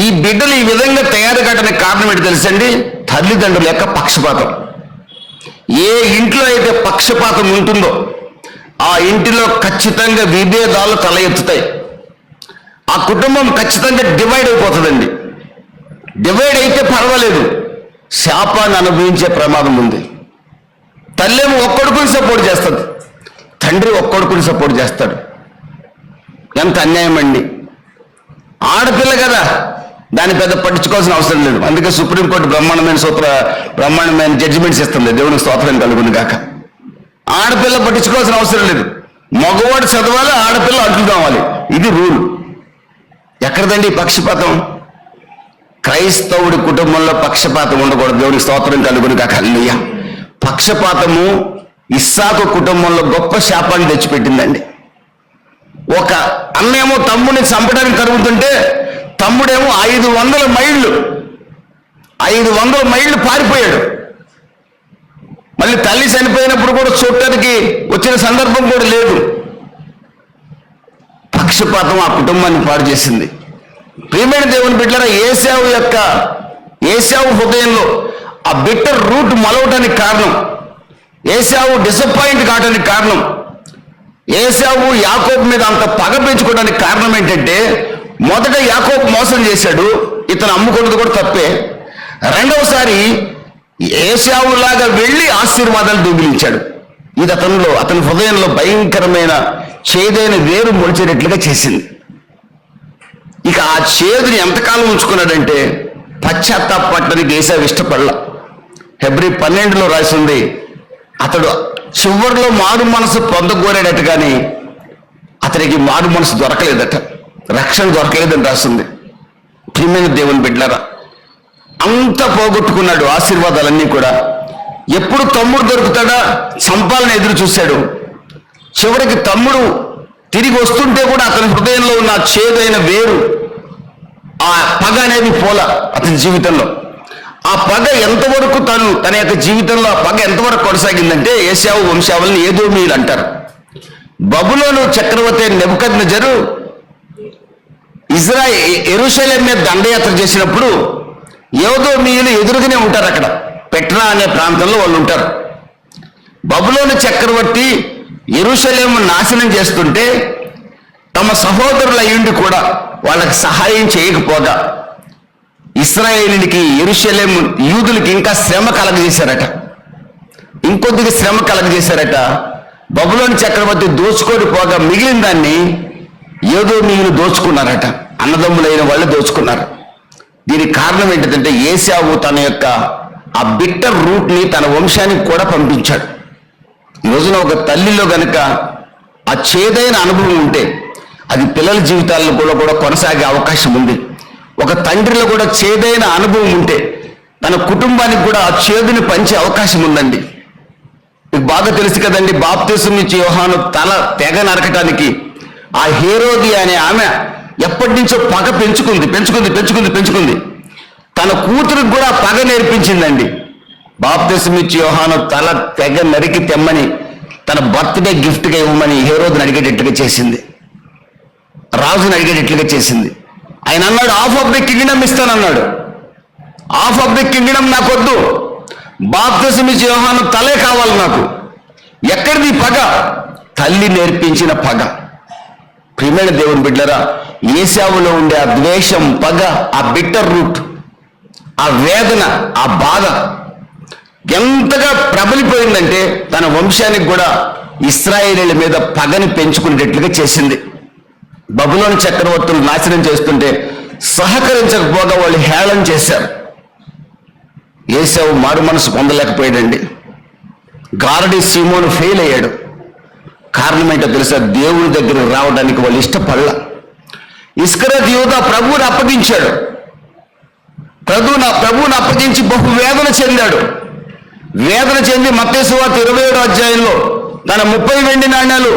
ఈ బిడ్డలు ఈ విధంగా తయారు కావడానికి కారణం ఏంటి తెలుసండి? తల్లిదండ్రుల యొక్క పక్షపాతం. ఏ ఇంట్లో అయితే పక్షపాతం ఉంటుందో ఆ ఇంటిలో ఖచ్చితంగా విభేదాలు తల ఎత్తుతాయి. ఆ కుటుంబం ఖచ్చితంగా డివైడ్ అయిపోతుందండి. డివైడ్ అయితే పర్వాలేదు, శాపాన్ని అనుభవించే ప్రమాదం ఉంది. తల్లేమో ఒక్కొడుకుని సపోర్ట్ చేస్తుంది, తండ్రి ఒక్కొడుకుని సపోర్ట్ చేస్తాడు. ఎంత అన్యాయం అండి. ఆడపిల్ల కదా, దాన్ని పెద్ద పట్టించుకోవాల్సిన అవసరం లేదు. అందుకే సుప్రీంకోర్టు బ్రహ్మాండమైన జడ్జిమెంట్స్ ఇస్తుంది. దేవునికి స్తోత్రం కలుగును గాక. ఆడపిల్ల పట్టించుకోవాల్సిన అవసరం లేదు. మగవాడు చదవాలి, ఆడపిల్ల అడ్డు కావాలి. ఇది రూల్. ఎక్కడదండి పక్షపాతం? క్రైస్తవుడి కుటుంబంలో పక్షపాతం ఉండకూడదు. దేవునికి స్తోత్రం కలుగును గాక. హల్లెలూయా. పక్షపాతము ఇస్సాకు కుటుంబంలో గొప్ప శాపాన్ని తెచ్చిపెట్టిందండి. ఒక అన్నేమో తమ్ముడిని చంపడానికి తరుగుతుంటే తమ్ముడేమో 500 మైళ్ళు పారిపోయాడు. మళ్ళీ తల్లి చనిపోయినప్పుడు కూడా చూడటానికి వచ్చిన సందర్భం కూడా లేదు. పక్షపాతం ఆ కుటుంబాన్ని పాడు చేసింది. ప్రియమైన దేవుని బిడ్డలారా, ఏసావు హృదయంలో ఆ బిట్టర్ రూట్ మలవటానికి కారణం, ఏసావు డిసప్పాయింట్ కావడానికి కారణం, ఏసావు యాకోబు మీద అంత పగ పెంచుకోవడానికి కారణం ఏంటంటే, మొదట యాకోబు మోసం చేశాడు, ఇతను అమ్ముకున్నది కూడా తప్పే. రెండవసారి ఏసావులాగా వెళ్ళి ఆశీర్వాదాలు దొంగిలించాడు. ఇది అతని హృదయంలో భయంకరమైన చేదైన వేరు మొలిచేటట్లుగా చేసింది. ఇక ఆ చేదుని ఎంతకాలం ఉంచుకున్నాడంటే పశ్చాత్తాపడటానికి ఏసావు ఇష్టపడలా. హెబ్రీ 12లో రాసింది, అతడు చివరిలో మారు మనసు పొందగోరాడట, కానీ అతనికి మారు మనసు దొరకలేదట, రక్షణ దొరకలేదని రాస్తుంది. ప్రియమైన దేవుని బిడ్డలారా, అంత పోగొట్టుకున్నాడు ఆశీర్వాదాలన్నీ కూడా. ఎప్పుడు తమ్ముడు దొరుకుతాడా చంపాలని ఎదురు చూశాడు. చివరికి తమ్ముడు తిరిగి వస్తుంటే కూడా అతని హృదయంలో ఉన్న చేదైన వేరు, ఆ పగ అనేది పోలా అతని జీవితంలో. ఆ పగ ఎంతవరకు తన యొక్క జీవితంలో ఆ పగ ఎంతవరకు కొనసాగిందంటే, ఏశావు వంశావళిని ఏదోమీయులు అంటారు. బబులోను చక్రవర్తి నెబుకద్నెజరు యెరూషలేము మీద దండయాత్ర చేసినప్పుడు యోదోమీయులు ఎదురుగానే ఉంటారు. అక్కడ పెట్రా అనే ప్రాంతంలో వాళ్ళు ఉంటారు. బబులోను చక్రవర్తి యెరూషలేము నాశనం చేస్తుంటే తమ సహోదరుల అయ్యుండి కూడా వాళ్ళకి సహాయం చేయకపోగా ఇశ్రాయేలుకి, యెరూషలేము యూదులకి ఇంకా శ్రమ కలగజేశారట. ఇంకొద్దిగా శ్రమ కలగజేశారట. బబులోను చక్రవర్తి దోచుకొని పోగా మిగిలిన దాన్ని యోదోమీయులు దోచుకున్నారట. అన్నదమ్ములైన వాళ్ళు దోచుకున్నారు. దీనికి కారణం ఏంటంటే ఏశావు తన యొక్క ఆ బిట్టర్ రూట్ని తన వంశానికి కూడా పంపించాడు. ఈ రోజున ఒక తల్లిలో గనుక ఆ చేదైన అనుభవం ఉంటే అది పిల్లల జీవితాల్లో కూడా కొనసాగే అవకాశం ఉంది. ఒక తండ్రిలో కూడా చేదైన అనుభవం ఉంటే తన కుటుంబానికి కూడా ఆ చేదుని పంచే అవకాశం ఉందండి. మీకు బాగా తెలుసు కదండి, బాప్తిసం ఇచ్చి యోహాను తల తెగ నరకటానికి ఆ హేరోది అనే ఆమె ఎప్పటి నుంచో పగ పెంచుకుంది. తన కూతురికి కూడా పగ నేర్పించిందండి. బాప్తిసం ఇచ్చి యోహాను తల తెగ నరికి తెమ్మని తన బర్త్డే గిఫ్ట్గా ఇవ్వమని హేరోదుని అడిగేటట్టుగా చేసింది, రాజుని అడిగేటట్లుగా చేసింది. ఆయన అన్నాడు, హాఫ్ ఆఫ్ ది కింగ్డమ్ ఇస్తానన్నాడు. హాఫ్ ఆఫ్ ది కింగ్డమ్ నాకొద్దు, బాప్తిసం ఇచ్చి యోహాను తలే కావాలి నాకు. ఎక్కడిది పగ? తల్లి నేర్పించిన పగ. ప్రియమైన దేవుని బిడ్డలారా, ఏశావులో ఉండే ఆ ద్వేషం, పగ, ఆ బిట్టర్ రూట్, ఆ వేదన, ఆ బాధ ఎంతగా ప్రబలిపోయిందంటే తన వంశానికి కూడా ఇశ్రాయేలీయుల మీద పగని పెంచుకునేటట్లుగా చేసింది. బబులోను చక్రవర్తులు నాశనం చేస్తుంటే సహకరించకపోగా వాళ్ళు హేళన చేశారు. ఏశావు మారు మనసు పొందలేకపోయాడండి. గారడి సీమోను ఫెయిల్ అయ్యాడు. కారణం ఏంటో తెలుసా? దేవుని దగ్గర రావడానికి వాళ్ళు ఇష్టపడల. ఇస్కరియోతు యూదా ప్రభువుని అప్పగించాడు. ప్రభువుని అప్పగించి బహు వేదన చెందాడు. వేదన చెంది మత్తయి సువార్త 27వ అధ్యాయంలో తన 30 వెండి నాణ్యాలు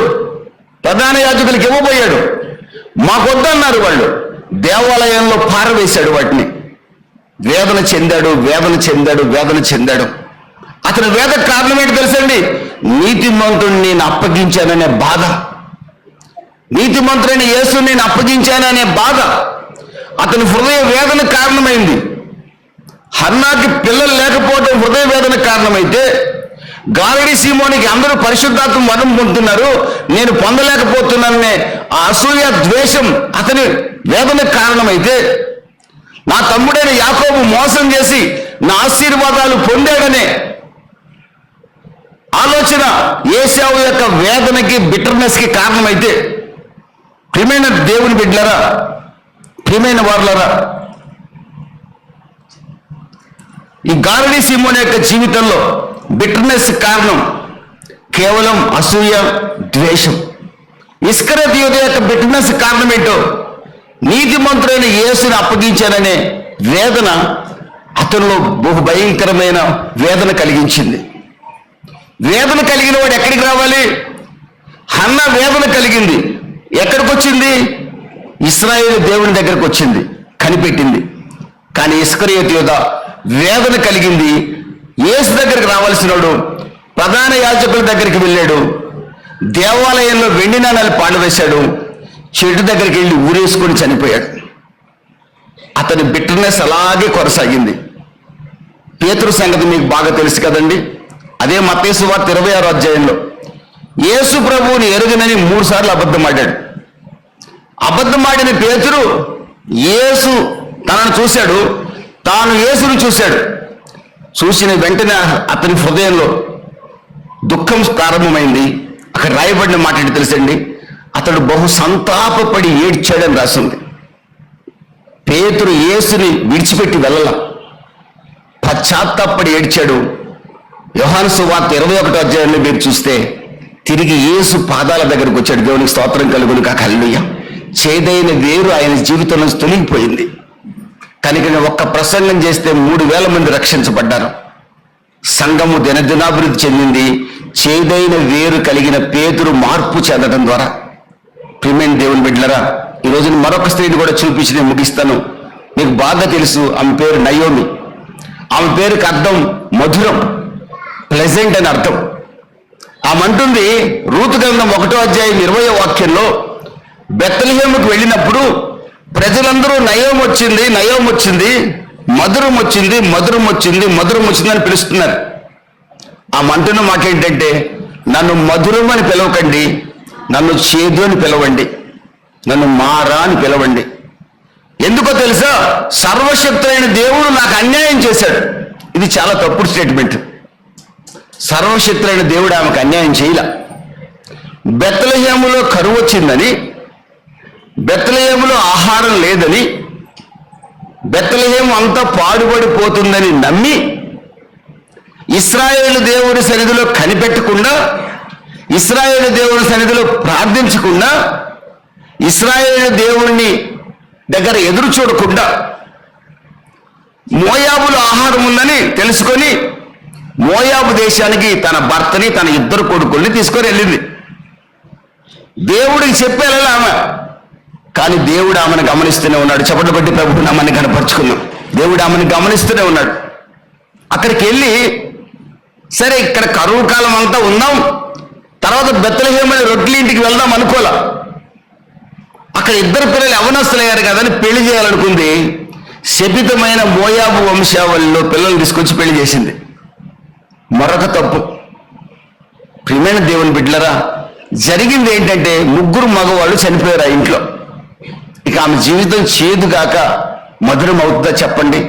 ప్రధాన యాజకులకు ఇవ్వబోయాడు. మాకొద్దన్నారు వాళ్ళు. దేవాలయంలో పారవేశాడు వాటిని. వేదన చెందాడు. అతని వేద కారణం ఏంటి తెలుసండి? నీతిమంతుడిని నేను అప్పగించాననే బాధ, నీతిమంతుడైన యేసుని నేను అప్పగించాననే బాధ అతని హృదయ వేదన కారణమైంది. హన్నాకి పిల్లలు లేకపోవడం హృదయ వేదన కారణమైతే, గారడి సీమోనికి అందరూ పరిశుద్ధాత్మ వరం పొందుతున్నారు, నేను పొందలేకపోతున్నాననే ఆ అసూయ, ద్వేషం అతని వేదన కారణమైతే, నా తమ్ముడైన యాకోబు మోసం చేసి నా ఆశీర్వాదాలు పొందాడనే ఆలోచన ఏశావు యొక్క వేదనకి, బిటర్నెస్కి కారణమైతే, ప్రియమైన దేవుని బిడ్డలారా, ప్రియమైన వారులారా, ఈ గారడి సీమోని యొక్క జీవితంలో బిటర్నెస్ కారణం కేవలం అసూయ, ద్వేషం. ఇస్కరియోతు యూదా యొక్క బిటర్నెస్ కారణం ఏంటో, నీతిమంతుడైన యేసుని అప్పగించాననే వేదన అతనిలో బహు భయంకరమైన వేదన కలిగించింది. వేదన కలిగిన వాడు ఎక్కడికి రావాలి? హన్న వేదన కలిగింది. ఎక్కడికి వచ్చింది? ఇశ్రాయేలు దేవుని దగ్గరకు వచ్చింది, కనిపెట్టింది. కానీ ఇస్కరియోతు యూదా వేదన కలిగింది. యేసు దగ్గరికి రావాల్సినోడు ప్రధాన యాజకుల దగ్గరికి వెళ్ళాడు. దేవాలయంలో వెండి నాణాలు పాడవేశాడు. చెట్టు దగ్గరికి వెళ్ళి ఊరేసుకొని చనిపోయాడు. అతని బిటర్నెస్ అలాగే కొనసాగింది. పేతురు సంగతి మీకు బాగా తెలుసు కదండి. అదే మత్తయి సువార్త 26వ అధ్యాయంలో యేసు ప్రభువుని ఎరుగనని 3 సార్లు అబద్ధమాడాడు. అబద్ధమాడిన పేతురు యేసు తనను చూశాడు, తాను యేసును చూశాడు. చూసిన వెంటనే అతని హృదయంలో దుఃఖం ప్రారంభమైంది. అక్కడ రాయబడిన మాట ఏంటి తెలుసండి? అతడు బహు సంతాపపడి ఏడ్చాడని రాసింది. పేతురు యేసుని విడిచిపెట్టి వెళ్ళల, పశ్చాత్తాపడి ఏడ్చాడు. యోహాను సువార్త 21వ అధ్యాయంలో మీరు చూస్తే తిరిగి యేసు పాదాల దగ్గరకు వచ్చాడు. దేవునికి స్తోత్రం కలుగును గాక, హల్లెలూయా. చేదైన వేరు ఆయన జీవితం నుంచి తొలగిపోయింది. కనుక ఒక్క ప్రసంగం చేస్తే 3000 మంది రక్షించబడ్డారు. సంఘము దినదినాభివృద్ధి చెందింది. చేదైన వేరు కలిగిన పేతురు మార్పు చెందడం ద్వారా. ప్రియమైన దేవుని బిడ్డలారా, ఈ రోజున మరొక స్త్రీని కూడా చూపించి నేను ముగిస్తాను. మీకు బాగా తెలుసు, ఆమె పేరు నయోమి. ఆమె పేరుకి అర్థం మధురం, ప్లెజెంట్ అని అర్థం. ఆమె అంటుంది రూతు గ్రంథం 1వ అధ్యాయం 20వ వాక్యంలో, బెత్లెహేముకు వెళ్ళినప్పుడు ప్రజలందరూ నయోమి వచ్చింది మధురం వచ్చింది, మధురం వచ్చింది, మధురం వచ్చిందని పిలుస్తున్నారు. ఆ మంటున్న మాకేంటంటే, నన్ను మధురం అని పిలవకండి, నన్ను చేదు అని పిలవండి, నన్ను మారా అని పిలవండి. ఎందుకో తెలుసా? సర్వశక్తులైన దేవుడు నాకు అన్యాయం చేశాడు. ఇది చాలా తప్పుడు స్టేట్మెంట్. సర్వశక్తులైన దేవుడు ఆమెకు అన్యాయం చేయలే. బెత్లెహేములో కరువు వచ్చిందని, బెత్లెహేములో ఆహారం లేదని, బెత్లెహేము అంతా పాడుపడిపోతుందని నమ్మి ఇశ్రాయేలు దేవుడి సన్నిధిలో కనిపెట్టకుండా, ఇశ్రాయేలు దేవుడి సన్నిధిలో ప్రార్థించకుండా, ఇశ్రాయేలు దేవుడిని దగ్గర ఎదురు చూడకుండా, మోయాబులో ఆహారం ఉందని తెలుసుకొని మోయాబు దేశానికి తన భర్తని, తన ఇద్దరు కొడుకుల్ని తీసుకొని వెళ్ళింది. దేవుడికి చెప్పేలా ఆమె, కానీ దేవుడు ఆమెను గమనిస్తూనే ఉన్నాడు. చప్పట్లు కొట్టి ప్రభు నామాన్ని కనపరుచుకున్నాం. దేవుడు ఆమెను గమనిస్తూనే ఉన్నాడు. అక్కడికి వెళ్ళి, సరే ఇక్కడ కరువు కాలం అంతా ఉందాం, తర్వాత బెత్లెహేము రొట్టెల ఇంటికి వెళ్దాం అనుకోలే. అక్కడ ఇద్దరు పిల్లలు యవనస్తులయ్యారు కదని పెళ్లి చేయాలనుకుంది. శపితమైన మోయాబు వంశావళిలో పిల్లల్ని తీసుకొచ్చి పెళ్లి చేసింది. మరొక తప్పు. ప్రియమైన దేవుని బిడ్డలరా, జరిగింది ఏంటంటే, ముగ్గురు మగవాళ్ళు చనిపోయారు ఆ ఇంట్లో. ఇక ఆమె జీవితం చేదుగాక మధురం అవుతుందా చెప్పండి?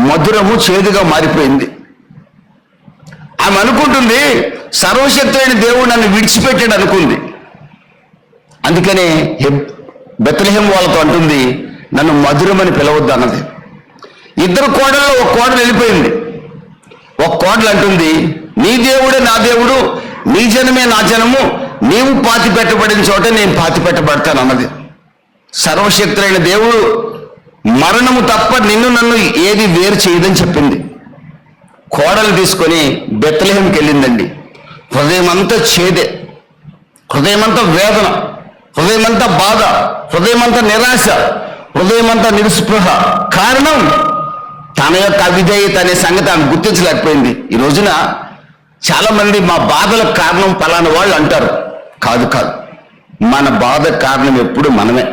మధురము చేదుగా మారిపోయింది. ఆమె అనుకుంటుంది, సర్వశక్తులైన దేవుడు నన్ను విడిచిపెట్టాడు అనుకుంది. అందుకనే బెత్లెహేము వాళ్ళతో అంటుంది, నన్ను మధురమని పిలవద్దు అన్నది. ఇద్దరు కోడల్లో ఒక కోడలు వెళ్ళిపోయింది. ఒక కోడలు అంటుంది, నీ దేవుడే నా దేవుడు, నీ జనమే నా జనము, నీవు పాతి పెట్టబడిన చోట నేను పాతి పెట్టబడతాను అన్నది. సర్వశక్తులైన దేవుడు మరణము తప్ప నిన్ను నన్ను ఏది వేరు చేయదని చెప్పింది. కోడలు తీసుకొని బెత్లెహేముకి వెళ్ళిందండి. హృదయమంతా చేదే, హృదయమంతా వేదన, హృదయమంతా బాధ, హృదయమంతా నిరాశ, హృదయమంతా నిరుస్పృహ. కారణం తన యొక్క అవిధేయత అనే సంగతి ఆమె గుర్తించలేకపోయింది. ఈ రోజున చాలా మంది మా బాధలకు కారణం పలానా వాళ్ళు అంటారు. కాదు కాదు, మన బాధకు కారణం ఎప్పుడు మనమే.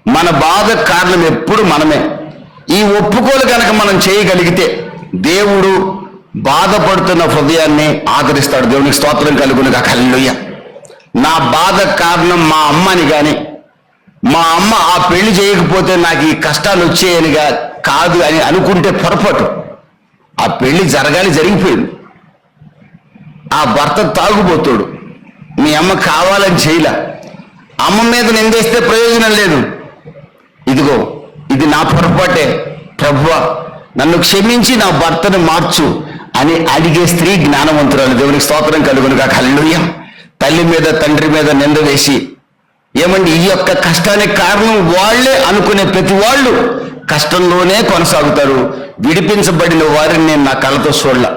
మన బాధకు కారణం ఎప్పుడు మనమే. ఈ ఒప్పుకోలు కనుక మనం చేయగలిగితే దేవుడు బాధపడుతున్న హృదయాన్ని ఆదరిస్తాడు. దేవునికి స్తోత్రం కలుగునుగా. హల్లెలూయా. నా బాధ కారణం మా అమ్మని కానీ, మా అమ్మ ఆ పెళ్లి చేయకపోతే నాకు ఈ కష్టాలు వచ్చాయనిగా కాదు అని అనుకుంటే పొరపాటు. ఆ పెళ్లి జరగాలి, జరిగిపోయింది. ఆ భర్త తాగుబోతాడు, మీ అమ్మ కావాలని చేయలే. అమ్మ మీద నిందేస్తే ప్రయోజనం లేదు. ఇదిగో ఇది నా పొరపాటే ప్రభువా, నన్ను క్షమించి నా భర్తను మార్చు అని అడిగే స్త్రీ జ్ఞానవంతురాలు. దేవునికి స్తోత్రం కలుగునుగా. హల్లెలూయా. తల్లి మీద తండ్రి మీద నింద వేసి, ఏమండి ఈ యొక్క కష్టానికి కారణం వాళ్లే అనుకునే ప్రతి వాళ్ళు కష్టంలోనే కొనసాగుతారు. విడిపించబడిన వారిని నేను నా కళ్ళతో చూడలా.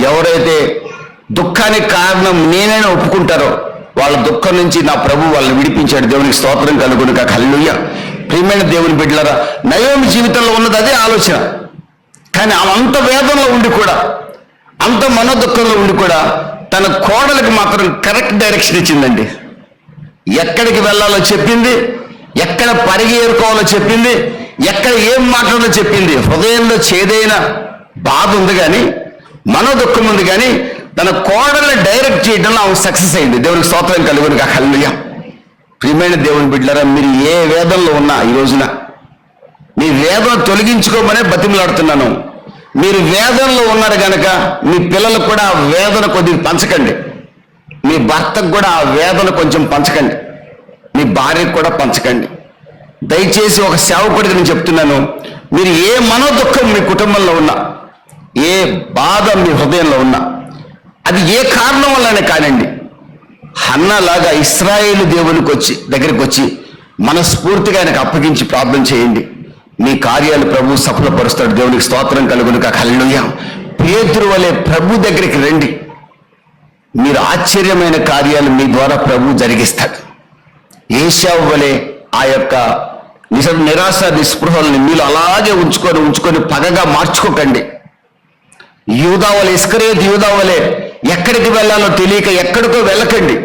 ఎవరైతే దుఃఖానికి కారణం నేనైనా ఒప్పుకుంటారో వాళ్ళ దుఃఖం నుంచి నా ప్రభు వాళ్ళని విడిపించాడు. దేవునికి స్తోత్రం కలుగునుగా. హల్లెలూయా. ప్రియమైన దేవుని బిడ్డలారా, నయోమి జీవితంలో ఉన్నది అదే ఆలోచన. కానీ ఆమె అంత వేదనలో ఉండి కూడా, అంత మనోదుఖంలో ఉండి కూడా తన కోడలికి మాత్రం కరెక్ట్ డైరెక్షన్ ఇచ్చిందండి. ఎక్కడికి వెళ్ళాలో చెప్పింది, ఎక్కడ పరిగి ఏరుకోవాలో చెప్పింది, ఎక్కడ ఏం మాట్లాడాలో చెప్పింది. హృదయంలో చేదైన బాధ ఉంది కానీ, మనోదుఖం ఉంది కానీ, తన కోడల్ని డైరెక్ట్ చేయడంలో ఆమె సక్సెస్ అయింది. దేవునికి స్తోత్రం కలుగునుగా. హల్లెలూయా. ప్రియమైన దేవుని బిడ్డలారా, మీరు ఏ వేదనలో ఉన్నా ఈ రోజున మీ వేదన తొలగించుకోమనే బతిమలాడుతున్నాను. మీరు వేదనలో ఉన్నారు కనుక మీ పిల్లలకు కూడా ఆ వేదన కొద్దిగా పంచకండి. మీ భర్తకు కూడా ఆ వేదన కొంచెం పంచకండి. మీ భార్యకు కూడా పంచకండి. దయచేసి ఒక సేవకుడికి నేను చెప్తున్నాను, మీరు ఏ మనోదుఖం మీ కుటుంబంలో ఉన్నా, ఏ బాధ మీ హృదయంలో ఉన్నా, అది ఏ కారణం వల్లనే కానివ్వండి, హన్నలాగా ఇశ్రాయేలు దేవునికి దగ్గరికి వచ్చి మనస్ఫూర్తిగా ఆయనకు అప్పగించి ప్రార్థన చేయండి. మీ కార్యాలు ప్రభు సఫలపరుస్తాడు. దేవునికి స్తోత్రం కలుగునుగా. హల్లెలూయా. పేతురు వలె ప్రభు దగ్గరికి రండి. మీరు ఆశ్చర్యమైన కార్యాలు మీ ద్వారా ప్రభు జరిగిస్తాడు. ఏశావు వలె ఆ యొక్క నిరాశ నిస్పృహల్ని మీలో అలాగే ఉంచుకొని పగగా మార్చుకోకండి. యూదా వలె, ఇస్కరియోతు యూదా వలె ఎక్కడికి వెళ్ళాలో తెలియక ఎక్కడికో వెళ్ళకండి.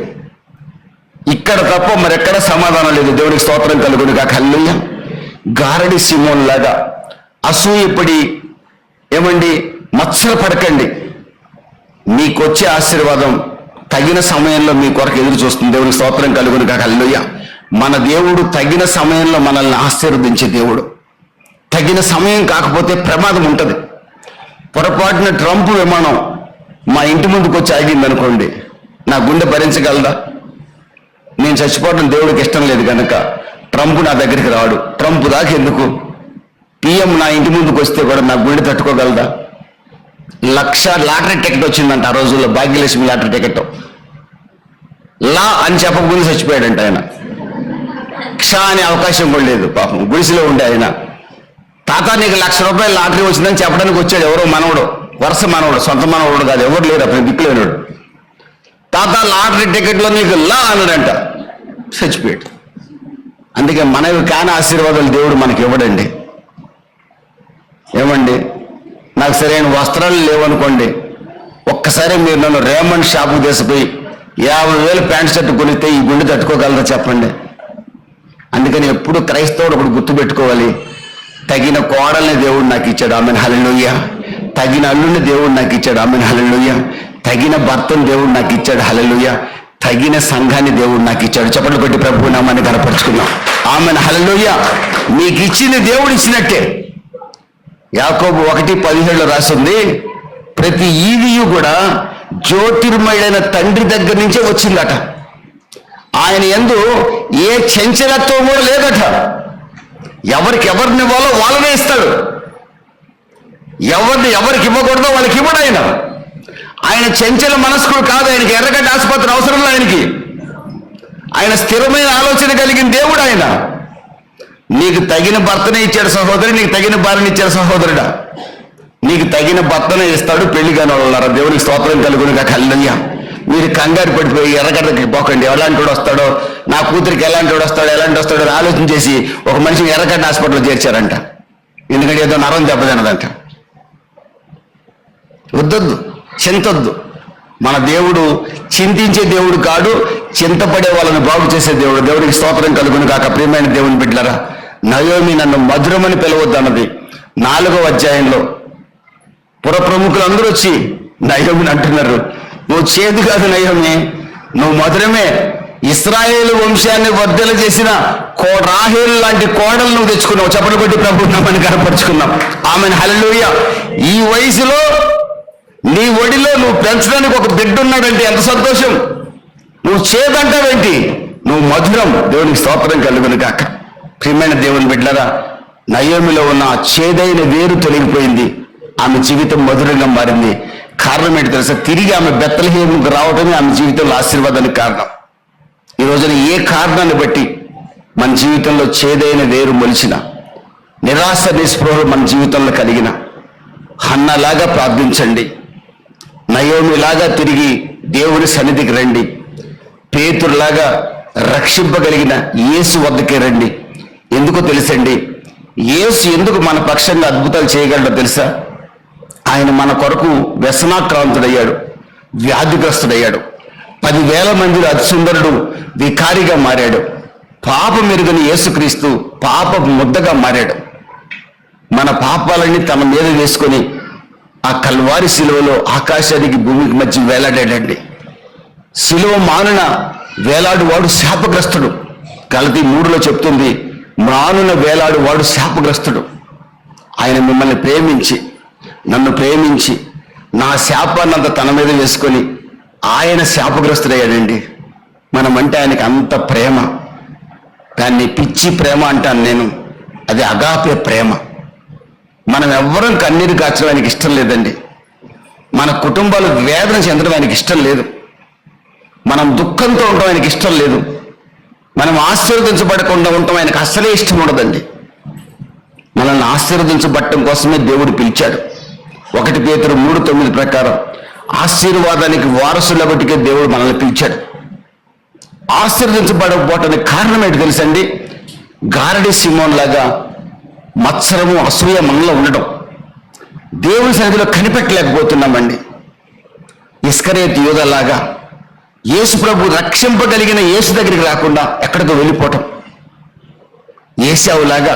ఇక్కడ తప్ప మరెక్కడ సమాధానం లేదు. దేవునికి స్తోత్రం కలుగునుగా. హల్లెలూయా. గారడి సిమోన్ లాగా అసూయపడి ఏమండి మత్సర పడకండి. మీకొచ్చే ఆశీర్వాదం తగిన సమయంలో మీ కొరకు ఎదురు చూస్తుంది. దేవునికి స్తోత్రం కలుగును గాక. హల్లెలూయా. మన దేవుడు తగిన సమయంలో మనల్ని ఆశీర్వదించే దేవుడు. తగిన సమయం కాకపోతే ప్రమాదం ఉంటుంది. పొరపాటున ట్రంప్ విమానం మా ఇంటి ముందుకు వచ్చి ఆగింది అనుకోండి, నా గుండె భరించగలదా? నేను చచ్చిపోవడం దేవుడికి ఇష్టం లేదు కనుక ట్రంప్ నా దగ్గరికి రాడు. ట్రంప్ దాకా ఎందుకు, పిఎం నా ఇంటి ముందుకు వస్తే కూడా నా గుండె తట్టుకోగలదా? 1,00,000 లాటరీ టికెట్ వచ్చిందంట ఆ రోజుల్లో, భాగ్యలక్ష్మి లాటరీ టికెట్. లా అని చెప్పకముందు చచ్చిపోయాడంట ఆయన. క్ష అనే అవకాశం కూడా లేదు పాపం, గుడిసెలో ఉండే ఆయన. తాత నీకు 1,00,000 రూపాయలు లాటరీ వచ్చిందని చెప్పడానికి వచ్చాడు ఎవరో మనవడు, వరుస మనవడు, సొంత మనవడు కాదు, ఎవరు లేరు అప్పుడు దిక్కులేనాడు. తాత లాటరీ టికెట్లో నీకు లా అన్నాడంట, చచ్చిపోయాడు. అందుకే మనవి కాని ఆశీర్వాదాలు దేవుడు మనకి ఇవ్వడండి. ఏమండి, నాకు సరైన వస్త్రాలు లేవనుకోండి, ఒక్కసారి మీరు నన్ను రేమండ్ షాపు తీసిపోయి 50,000 ప్యాంట్ షర్ట్ కొనిస్తే ఈ గుండె తట్టుకోగలరా చెప్పండి? అందుకని ఎప్పుడు క్రైస్తవుడు ఒకటి గుర్తుపెట్టుకోవాలి, తగిన కోడల్ని దేవుడు నాకు ఇచ్చాడు, ఆమెన్ హల్లెలూయా. తగిన అల్లుని దేవుడు నాకు ఇచ్చాడు, ఆమెన్ హల్లెలూయా. తగిన భర్తను దేవుడు నాకు ఇచ్చాడు, హల్లెలూయా. తగిన సంఘాన్ని దేవుడు నాకు ఇచ్చాడు. చప్పట్లు కొట్టి ప్రభు నామాన్ని కనపరుచుకున్నాం, ఆమెన్ హల్లెలూయా. మీకు ఇచ్చింది దేవుడు ఇచ్చినట్టే. యాకోబు 1:17 రాసింది, ప్రతి ఈవియు కూడా జ్యోతిర్మయుడైన తండ్రి దగ్గర నుంచే వచ్చిందట. ఆయన యందు ఏ చంచలత్వం కూడా లేదట. ఎవరికి ఎవరిని ఇవ్వాలో వాళ్ళనే ఇస్తాడు, ఎవరికి ఇవ్వకూడదో వాళ్ళకి ఇవ్వడు ఆయన. ఆయన చంచల మనస్కుడు కాదు, ఆయనకి ఎర్రగడ్డ ఆసుపత్రి అవసరం లేదు ఆయనకి. ఆయన స్థిరమైన ఆలోచన కలిగిన దేవుడు ఆయన. నీకు తగిన భర్తనే ఇచ్చాడు సహోదరి, నీకు తగిన భార్యని ఇచ్చాడు సహోదరుడా. నీకు తగిన భర్తనే ఇస్తాడు. పెళ్లి కాని వాళ్ళారా, దేవునికి స్తోత్రం కలుగును గాక. హల్లెలూయా. మీరు కంగారు పడిపోయి ఎర్రగడ్డకి పోకండి. ఎలాంటి వాడు వస్తాడో, నా కూతురికి ఎలాంటి వాడు వస్తాడో అని ఆలోచన చేసి ఒక మనిషిని ఎర్రగడ్డ హాస్పిటల్లో చేర్చారంట. ఎందుకంటే ఏదో నరం దెబ్బతినదంట. వద్దొద్దు, చింతొద్దు. మన దేవుడు చింతించే దేవుడు కాడు, చింతపడే వాళ్ళని బాగు చేసే దేవుడు. దేవునికి స్తోత్రం కలుగును కాక. ప్రియమైన దేవుని బిడ్డలారా, నయోమి నన్ను మధురమని పిలవద్దు అన్నది 4వ అధ్యాయంలో. పుర ప్రముఖులందరూ వచ్చి నయోమిని అంటున్నారు, నువ్వు చేదు కాదు నయోమి, నువ్వు మధురమే. ఇశ్రాయేలు వంశాన్ని వర్ధల చేసిన రాహేలు లాంటి కోడలు నువ్వు తెచ్చుకున్నావు. చప్పట్లు కొట్టి ప్రభు నామని కనపరుచుకున్నాం, ఆమెన్ హల్లెలూయా. ఈ వయసులో నీ ఒడిలో నువ్వు పెంచడానికి ఒక బిడ్డ ఉన్నాడంటే ఎంత సంతోషం. నువ్వు చేదంటావేంటి, నువ్వు మధురం. దేవునికి స్తోత్రం కలుగును గాక. ప్రియమైన దేవుని బిడ్డలారా, నయోమిలో ఉన్న చేదైన వేరు తొలగిపోయింది, ఆమె జీవితం మధురంగా మారింది. కారణం ఏంటి తెలుసా? తిరిగి ఆమె బెత్లెహేముకు రావటమే ఆమె జీవితంలో ఆశీర్వాదానికి కారణం. ఈ రోజున ఏ కారణాన్ని బట్టి మన జీవితంలో చేదైన వేరు మొలిచిన, నిరాశ నిస్పృహలు మన జీవితంలో కలిగిన, హన్నలాగా ప్రార్థించండి. నయోమిలాగా తిరిగి దేవుని సన్నిధికి రండి. పేతురులాగా రక్షింపగలిగిన యేసు వద్దకే రండి. ఎందుకో తెలుసండి, యేసు ఎందుకు మన పక్షంగా అద్భుతాలు చేయగలడో తెలుసా? ఆయన మన కొరకు వ్యసనాక్రాంతుడయ్యాడు, వ్యాధిగ్రస్తుడయ్యాడు. 10,000 మందిలో అతి సుందరుడు వికారిగా మారాడు. పాపం ఎరుగని యేసుక్రీస్తు పాప ముద్దగా మారాడు. మన పాపాలన్నీ తన మీద వేసుకొని ఆ కల్వారి శిలువలో ఆకాశానికి భూమికి మధ్య వేలాడాడండి. శిలువ మానున వేలాడువాడు శాపగ్రస్తుడు. గలతీ 3లో చెప్తుంది, మానున వేలాడువాడు శాపగ్రస్తుడు. ఆయన మిమ్మల్ని ప్రేమించి, నన్ను ప్రేమించి, నా శాపాన్నంతా తన మీద వేసుకొని ఆయన శాపగ్రస్తుడయ్యాడండి. మనమంటే ఆయనకి అంత ప్రేమ. దాన్ని పిచ్చి ప్రేమ అంటాను నేను, అది అగాపే ప్రేమ. మనం ఎవ్వరం కన్నీరు కాచడం ఆయనకి ఇష్టం లేదండి. మన కుటుంబాలు వేదన చెందడం ఆయనకి ఇష్టం లేదు. మనం దుఃఖంతో ఉండడం ఆయనకి ఇష్టం లేదు. మనం ఆశీర్వదించబడకుండా ఉండటం ఆయనకు అసలే ఇష్టం ఉండదండి. మనల్ని ఆశీర్వదించబడటం కోసమే దేవుడు పిలిచాడు. 1 పేతురు 3:9 ప్రకారం ఆశీర్వాదానికి వారసుల బట్టికే దేవుడు మనల్ని పిలిచాడు. ఆశీర్వదించబడకపోవటానికి కారణం ఏంటి తెలుసండి? గారడి సిమోన్ లాగా మత్సరము, అసూయ మనలో ఉండడం. దేవుని సన్నిధిలో కనిపెట్టలేకపోతున్నామండి. ఇస్కరియోతు యూదాలాగా యేసు ప్రభు రక్షింపగలిగిన యేసు దగ్గరికి రాకుండా ఎక్కడికో వెళ్ళిపోవటం. ఏశావులాగా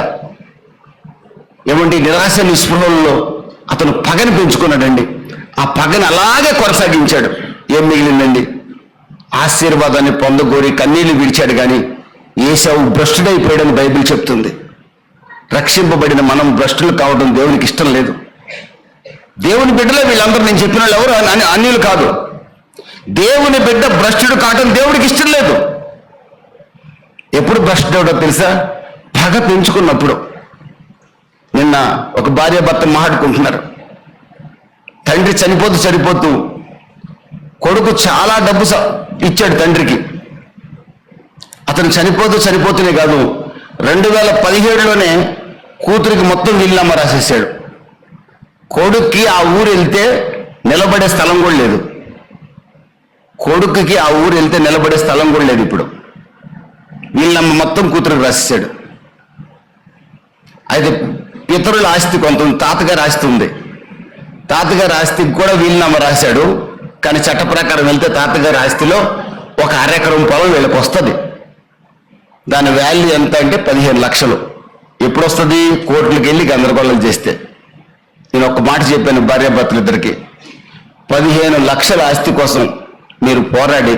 ఏమంటే నిరాశ నిస్పృహల్లో అతను పగని పెంచుకున్నాడండి. ఆ పగని అలాగే కొనసాగించాడు. ఏం మిగిలిందండి? ఆశీర్వాదాన్ని పొందగోరి కన్నీళ్లు విడిచాడు. కానీ ఏశావు భ్రష్టుడైపోయాడని బైబిల్ చెప్తుంది. రక్షింపబడిన మనం భ్రష్టులు కావడం దేవునికి ఇష్టం లేదు. దేవుని బిడ్డలే వీళ్ళందరూ, నేను చెప్పిన వాళ్ళు ఎవరు అన్యులు కాదు. దేవుని బిడ్డ భ్రష్టుడు కావడం దేవుడికి ఇష్టం లేదు. ఎప్పుడు భ్రష్టుడో తెలుసా? పగ పెంచుకున్నప్పుడు. నిన్న ఒక భార్య భర్త మాట్లాడుకుంటున్నారు. తండ్రి చనిపోతూ కొడుకు చాలా డబ్బు ఇచ్చాడు తండ్రికి. అతను చనిపోతూనే కాదు, 2017లోనే కూతురికి మొత్తం వీళ్ళమ్మ రాసేసాడు. కొడుక్కి ఆ ఊరు వెళ్తే నిలబడే స్థలం కూడా లేదు. కొడుకుకి ఆ ఊరు వెళ్తే నిలబడే స్థలం కూడా లేదు. ఇప్పుడు వీళ్ళమ్మ మొత్తం కూతురికి రాసేసాడు. అయితే ఇతరుల ఆస్తి కొంత ఉంది, తాతగారి ఆస్తి ఉంది. తాతగారి ఆస్తికి కూడా వీళ్ళమ్మ రాశాడు. కానీ చట్ట ప్రకారం వెళ్తే తాతగారి ఆస్తిలో ఒక అరెకరం పొలం వీళ్ళకి వస్తుంది. దాని వాల్యూ ఎంత అంటే 15 లక్షలు. ఎప్పుడు వస్తుంది? కోర్టులకు వెళ్ళి గందరగోళం చేస్తే. నేను ఒక మాట చెప్పాను భార్యాభర్తలిద్దరికి, 15 లక్షల ఆస్తి కోసం మీరు పోరాడి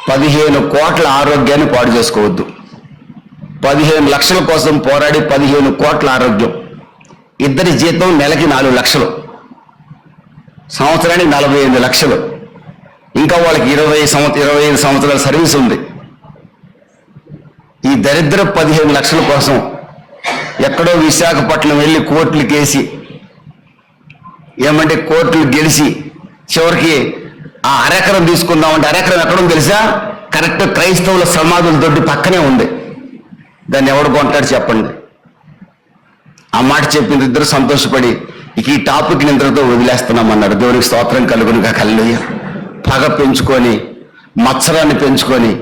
15 కోట్ల ఆరోగ్యాన్ని పాడు చేసుకోవద్దు. 15 లక్షల కోసం పోరాడి 15 కోట్ల ఆరోగ్యం. ఇద్దరి జీతం నెలకి 4 లక్షలు, సంవత్సరానికి 45 లక్షలు. ఇంకా వాళ్ళకి 25 సంవత్సరాల సర్వీస్ ఉంది. ఈ దరిద్ర 15 లక్షల కోసం ఎక్కడో విశాఖపట్నం వెళ్ళి కోర్టులు కేసి, ఏమంటే కోర్టులు గెలిచి చివరికి ఆ అరెకరం తీసుకుందామంటే అరెకరం ఎక్కడో తెలుసా? కరెక్ట్ క్రైస్తవుల సమాధుల దొడ్డి పక్కనే ఉంది. దాన్ని ఎవడు కొంటాడు చెప్పండి? ఆ మాట చెప్పింది ఇద్దరు సంతోషపడి ఇక ఈ టాపిక్ ఇంతటితో వదిలేస్తున్నామన్నారు. దేవునికి స్తోత్రం కలుగునుగా. హల్లెలూయా. పగ పెంచుకొని, మత్సరాన్ని పెంచుకొని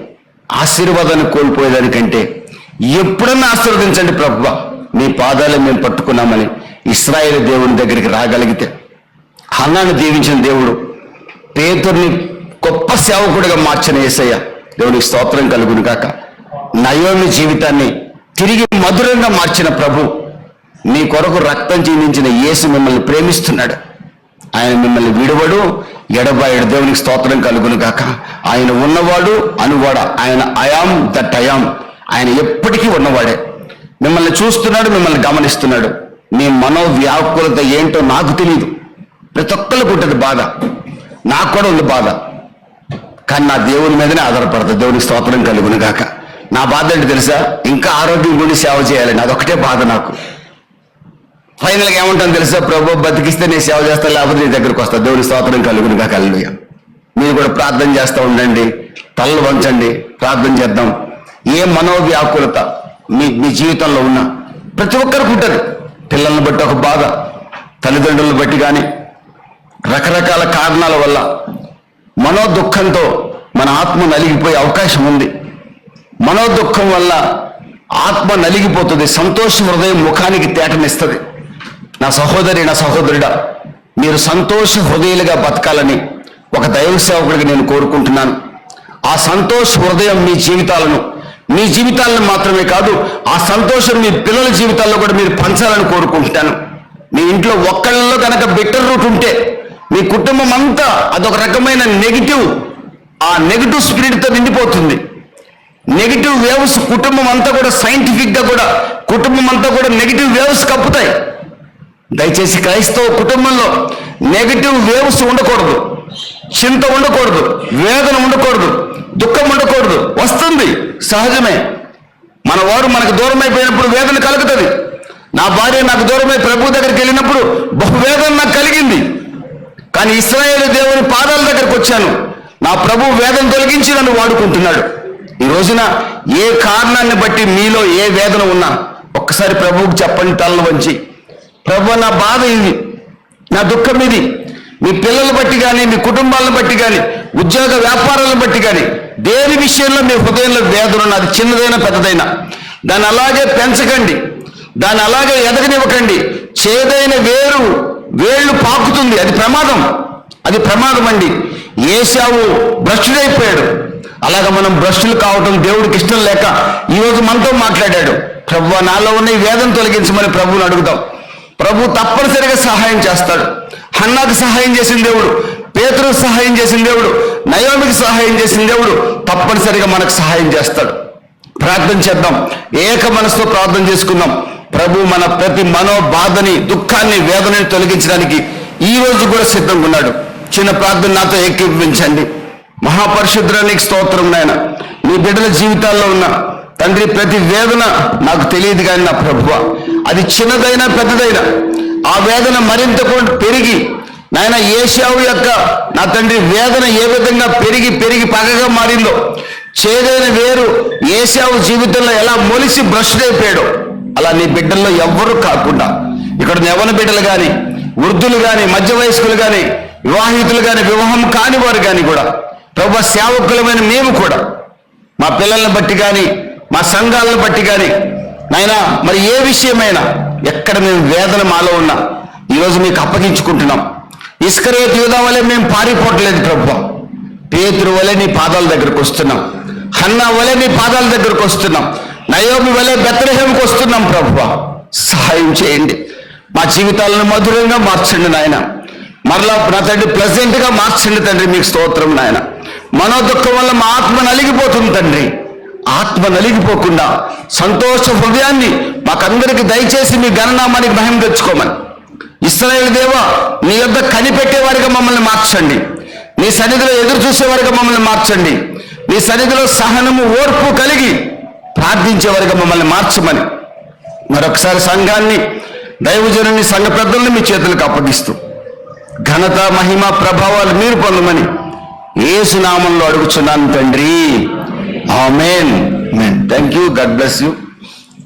ఆశీర్వాదాన్ని కోల్పోయేదానికంటే ఎప్పుడన్నా ఆశీర్వదించండి ప్రభువా, నీ పాదాలు మేము పట్టుకున్నామని ఇశ్రాయేలు దేవుని దగ్గరికి రాగలిగితే, హన్నాను దీవించిన దేవుడు పేతుర్ని గొప్ప సేవకుడిగా మార్చిన యేసయ్య, దేవునికి స్తోత్రం కలుగును గాక. నయోమి జీవితాన్ని తిరిగి మధురంగా మార్చిన ప్రభు, నీ కొరకు రక్తం చిందించిన యేసు మిమ్మల్ని ప్రేమిస్తున్నాడు. ఆయన మిమ్మల్ని విడువడు, ఎడబాయడు. దేవునికి స్తోత్రం కలుగును గాక. ఆయన ఉన్నవాడు అనువాడ. ఆయన ఐయామ్ దట్ ఐయామ్. ఆయన ఎప్పటికీ ఉన్నవాడే. మిమ్మల్ని చూస్తున్నాడు, మిమ్మల్ని గమనిస్తున్నాడు. మీ మనోవ్యాకులత ఏంటో నాకు తెలియదు. ప్రతి ఒక్కరికి ఉంటుంది బాధ, నాకు కూడా ఉంది బాధ. కానీ నా దేవుని మీదనే ఆధారపడుతుంది. దేవునికి స్తోత్రం కలుగును గాక. నా బాధ ఏంటి తెలుసా? ఇంకా ఆరోగ్యం గురించి సేవ చేయాలని, అదొకటే బాధ నాకు. ఫైనల్గా ఏమంటాను తెలుసా? ప్రభు బతికిస్తే నేను సేవ చేస్తాను, లేకపోతే నీ దగ్గరకు వస్తా. దేవుని స్తోత్రం కలుగును గాక. హల్లెలూయా. మీరు కూడా ప్రార్థన చేస్తూ ఉండండి, తలలు వంచండి, ప్రార్థన చేద్దాం. ఏ మనోవ్యాకులత మీ జీవితంలో ఉన్న ప్రతి ఒక్కరికి ఉంటుంది. పిల్లల్ని బట్టి ఒక బాధ, తల్లిదండ్రులను బట్టి కానీ రకరకాల కారణాల వల్ల మనోదుఖంతో మన ఆత్మ నలిగిపోయే అవకాశం ఉంది. మనోదుఖం వల్ల ఆత్మ నలిగిపోతుంది. సంతోష హృదయం ముఖానికి తేటనిస్తుంది. నా సహోదరి, నా సహోదరుడా, మీరు సంతోష హృదయాలుగా బతకాలని ఒక దైవ సేవకుడిగా నేను కోరుకుంటున్నాను. ఆ సంతోష హృదయం మీ జీవితాలను మాత్రమే కాదు, ఆ సంతోషం మీ పిల్లల జీవితాల్లో కూడా మీరు పంచాలని కోరుకుంటున్నాను. మీ ఇంట్లో ఒక్కళ్ళలో కనుక బెటర్ రూట్ ఉంటే మీ కుటుంబం అంతా అదొక రకమైన ఆ నెగిటివ్ స్పిరిట్తో నిండిపోతుంది. నెగిటివ్ వేవ్స్ కుటుంబం అంతా కూడా, సైంటిఫిక్ గా కూడా కుటుంబం అంతా కూడా నెగిటివ్ వేవ్స్ కప్పుతాయి. దయచేసి క్రైస్తవ కుటుంబంలో నెగిటివ్ వేవ్స్ ఉండకూడదు, చింత ఉండకూడదు, వేదన ఉండకూడదు, దుఃఖం ఉండకూడదు. వస్తుంది, సహజమే. మన వారు మనకు దూరం అయిపోయినప్పుడు వేదన కలుగుతుంది. నా భార్య నాకు దూరమై ప్రభు దగ్గరికి వెళ్ళినప్పుడు బహువేదన నాకు కలిగింది. కానీ ఇశ్రాయేలు దేవుని పాదాల దగ్గరకు వచ్చాను. నా ప్రభు వేదన తొలగించి నన్ను వాడుకుంటున్నాడు. ఈ రోజున ఏ కారణాన్ని బట్టి మీలో ఏ వేదన ఉన్నా ఒక్కసారి ప్రభువుకు చెప్పండి, తలలు వంచి, ప్రభు నా బాధ ఇది, నా దుఃఖం ఇది. మీ పిల్లలు బట్టి కానీ, మీ కుటుంబాలను బట్టి కానీ, ఉద్యోగ వ్యాపారాలను బట్టి కానీ, దేని విషయంలో మీ హృదయంలో వేదన ఉన్నది, చిన్నదైనా పెద్దదైనా, దాన్ని అలాగే పెంచకండి, దాన్ని అలాగే ఎదగనివ్వకండి. చేదైన వేళ్ళు పాకుతుంది, అది ప్రమాదం అండి. ఏశావు భ్రష్టుడైపోయాడు. అలాగా మనం భ్రష్టులు కావటం దేవుడికి ఇష్టం లేక ఈరోజు మనతో మాట్లాడాడు. ప్రభువా, నాలో ఉన్న ఈ వేదన తొలగించమని ప్రభువుని అడుగుదాం. ప్రభు తప్పనిసరిగా సహాయం చేస్తాడు. హన్నాకు సహాయం చేసిన దేవుడు, పేతురుకు సహాయం చేసిన దేవుడు, నయోమికి సహాయం చేసిన దేవుడు తప్పనిసరిగా మనకు సహాయం చేస్తాడు. ప్రార్థన చేద్దాం, ఏక మనసుతో ప్రార్థన చేసుకుందాం. ప్రభు మన ప్రతి మనోబాధని, దుఃఖాన్ని, వేదనని తొలగించడానికి ఈ రోజు కూడా సిద్ధంగా ఉన్నాడు. చిన్న ప్రార్థన నాతో ఏకీభవించండి. మహాపరిశుద్ధానికి స్తోత్రం నాయన. నీ బిడ్డల జీవితాల్లో ఉన్న తండ్రి ప్రతి వేదన నాకు తెలియదు కానీ నా ప్రభువా, అది చిన్నదైనా పెద్దదైనా ఆ వేదన మరింత పెరిగి నాయన ఏశావు యొక్క నా తండ్రి వేదన ఏ విధంగా పెరిగి పెరిగి పగగా మారిందో, చేదైన వేరు ఏశావు జీవితంలో ఎలా మొలిసి భ్రష్టుడైపోయాడో అలా నీ బిడ్డల్లో ఎవ్వరూ కాకుండా, ఇక్కడ యవ్వన బిడ్డలు కానీ, వృద్ధులు కానీ, మధ్య వయస్కులు కానీ, వివాహితులు కానీ, వివాహం కాని వారు కానీ కూడా ప్రభు సేవకులమైన మేము కూడా మా పిల్లల్ని బట్టి కానీ, మా సంఘాలను బట్టి కానీ నాయనా మరి ఏ విషయమైనా ఎక్కడ మేము వేదన మాలో ఉన్నా ఈరోజు మీకు అప్పగించుకుంటున్నాం. ఇస్కరియోతు యూదా వలె మేము పారిపోవట్లేదు ప్రభు, పేతురు వలె నీ పాదాల దగ్గరకు వస్తున్నాం, హన్నా వలె నీ పాదాల దగ్గరకు వస్తున్నాం, నయోమి వలె బెత్లెహేముకు వస్తున్నాం. ప్రభు సహాయం చేయండి, మా జీవితాలను మధురంగా మార్చండి నాయన. మరలా నా తండ్రి ప్లెజెంట్గా మార్చండి తండ్రి. మీకు స్తోత్రం నాయన. మనోదుఖం వల్ల మా ఆత్మ నలిగిపోతుంది తండ్రి. ఆత్మ నలిగిపోకుండా సంతోష హృదయాన్ని మాకందరికి దయచేసి మీ ఘననామానికి మహిమ తెచ్చుకోమని, ఇశ్రాయేలు దేవా నీ యొద్ద కనిపెట్టేవారిగా మమ్మల్ని మార్చండి, నీ సన్నిధిలో ఎదురు చూసేవారిగా మమ్మల్ని మార్చండి, నీ సన్నిధిలో సహనము ఓర్పు కలిగి ప్రార్థించేవారిగా మమ్మల్ని మార్చమని మరొకసారి సంఘాన్ని, దైవజనుని, సంఘ పెద్దల్ని మీ చేతులకు అప్పగిస్తూ ఘనత, మహిమ, ప్రభావాలు మీరు పొందమని యేసు నామంలో అడుగుచున్నాను తండ్రి. ఆమేన్. Thank you. God bless you.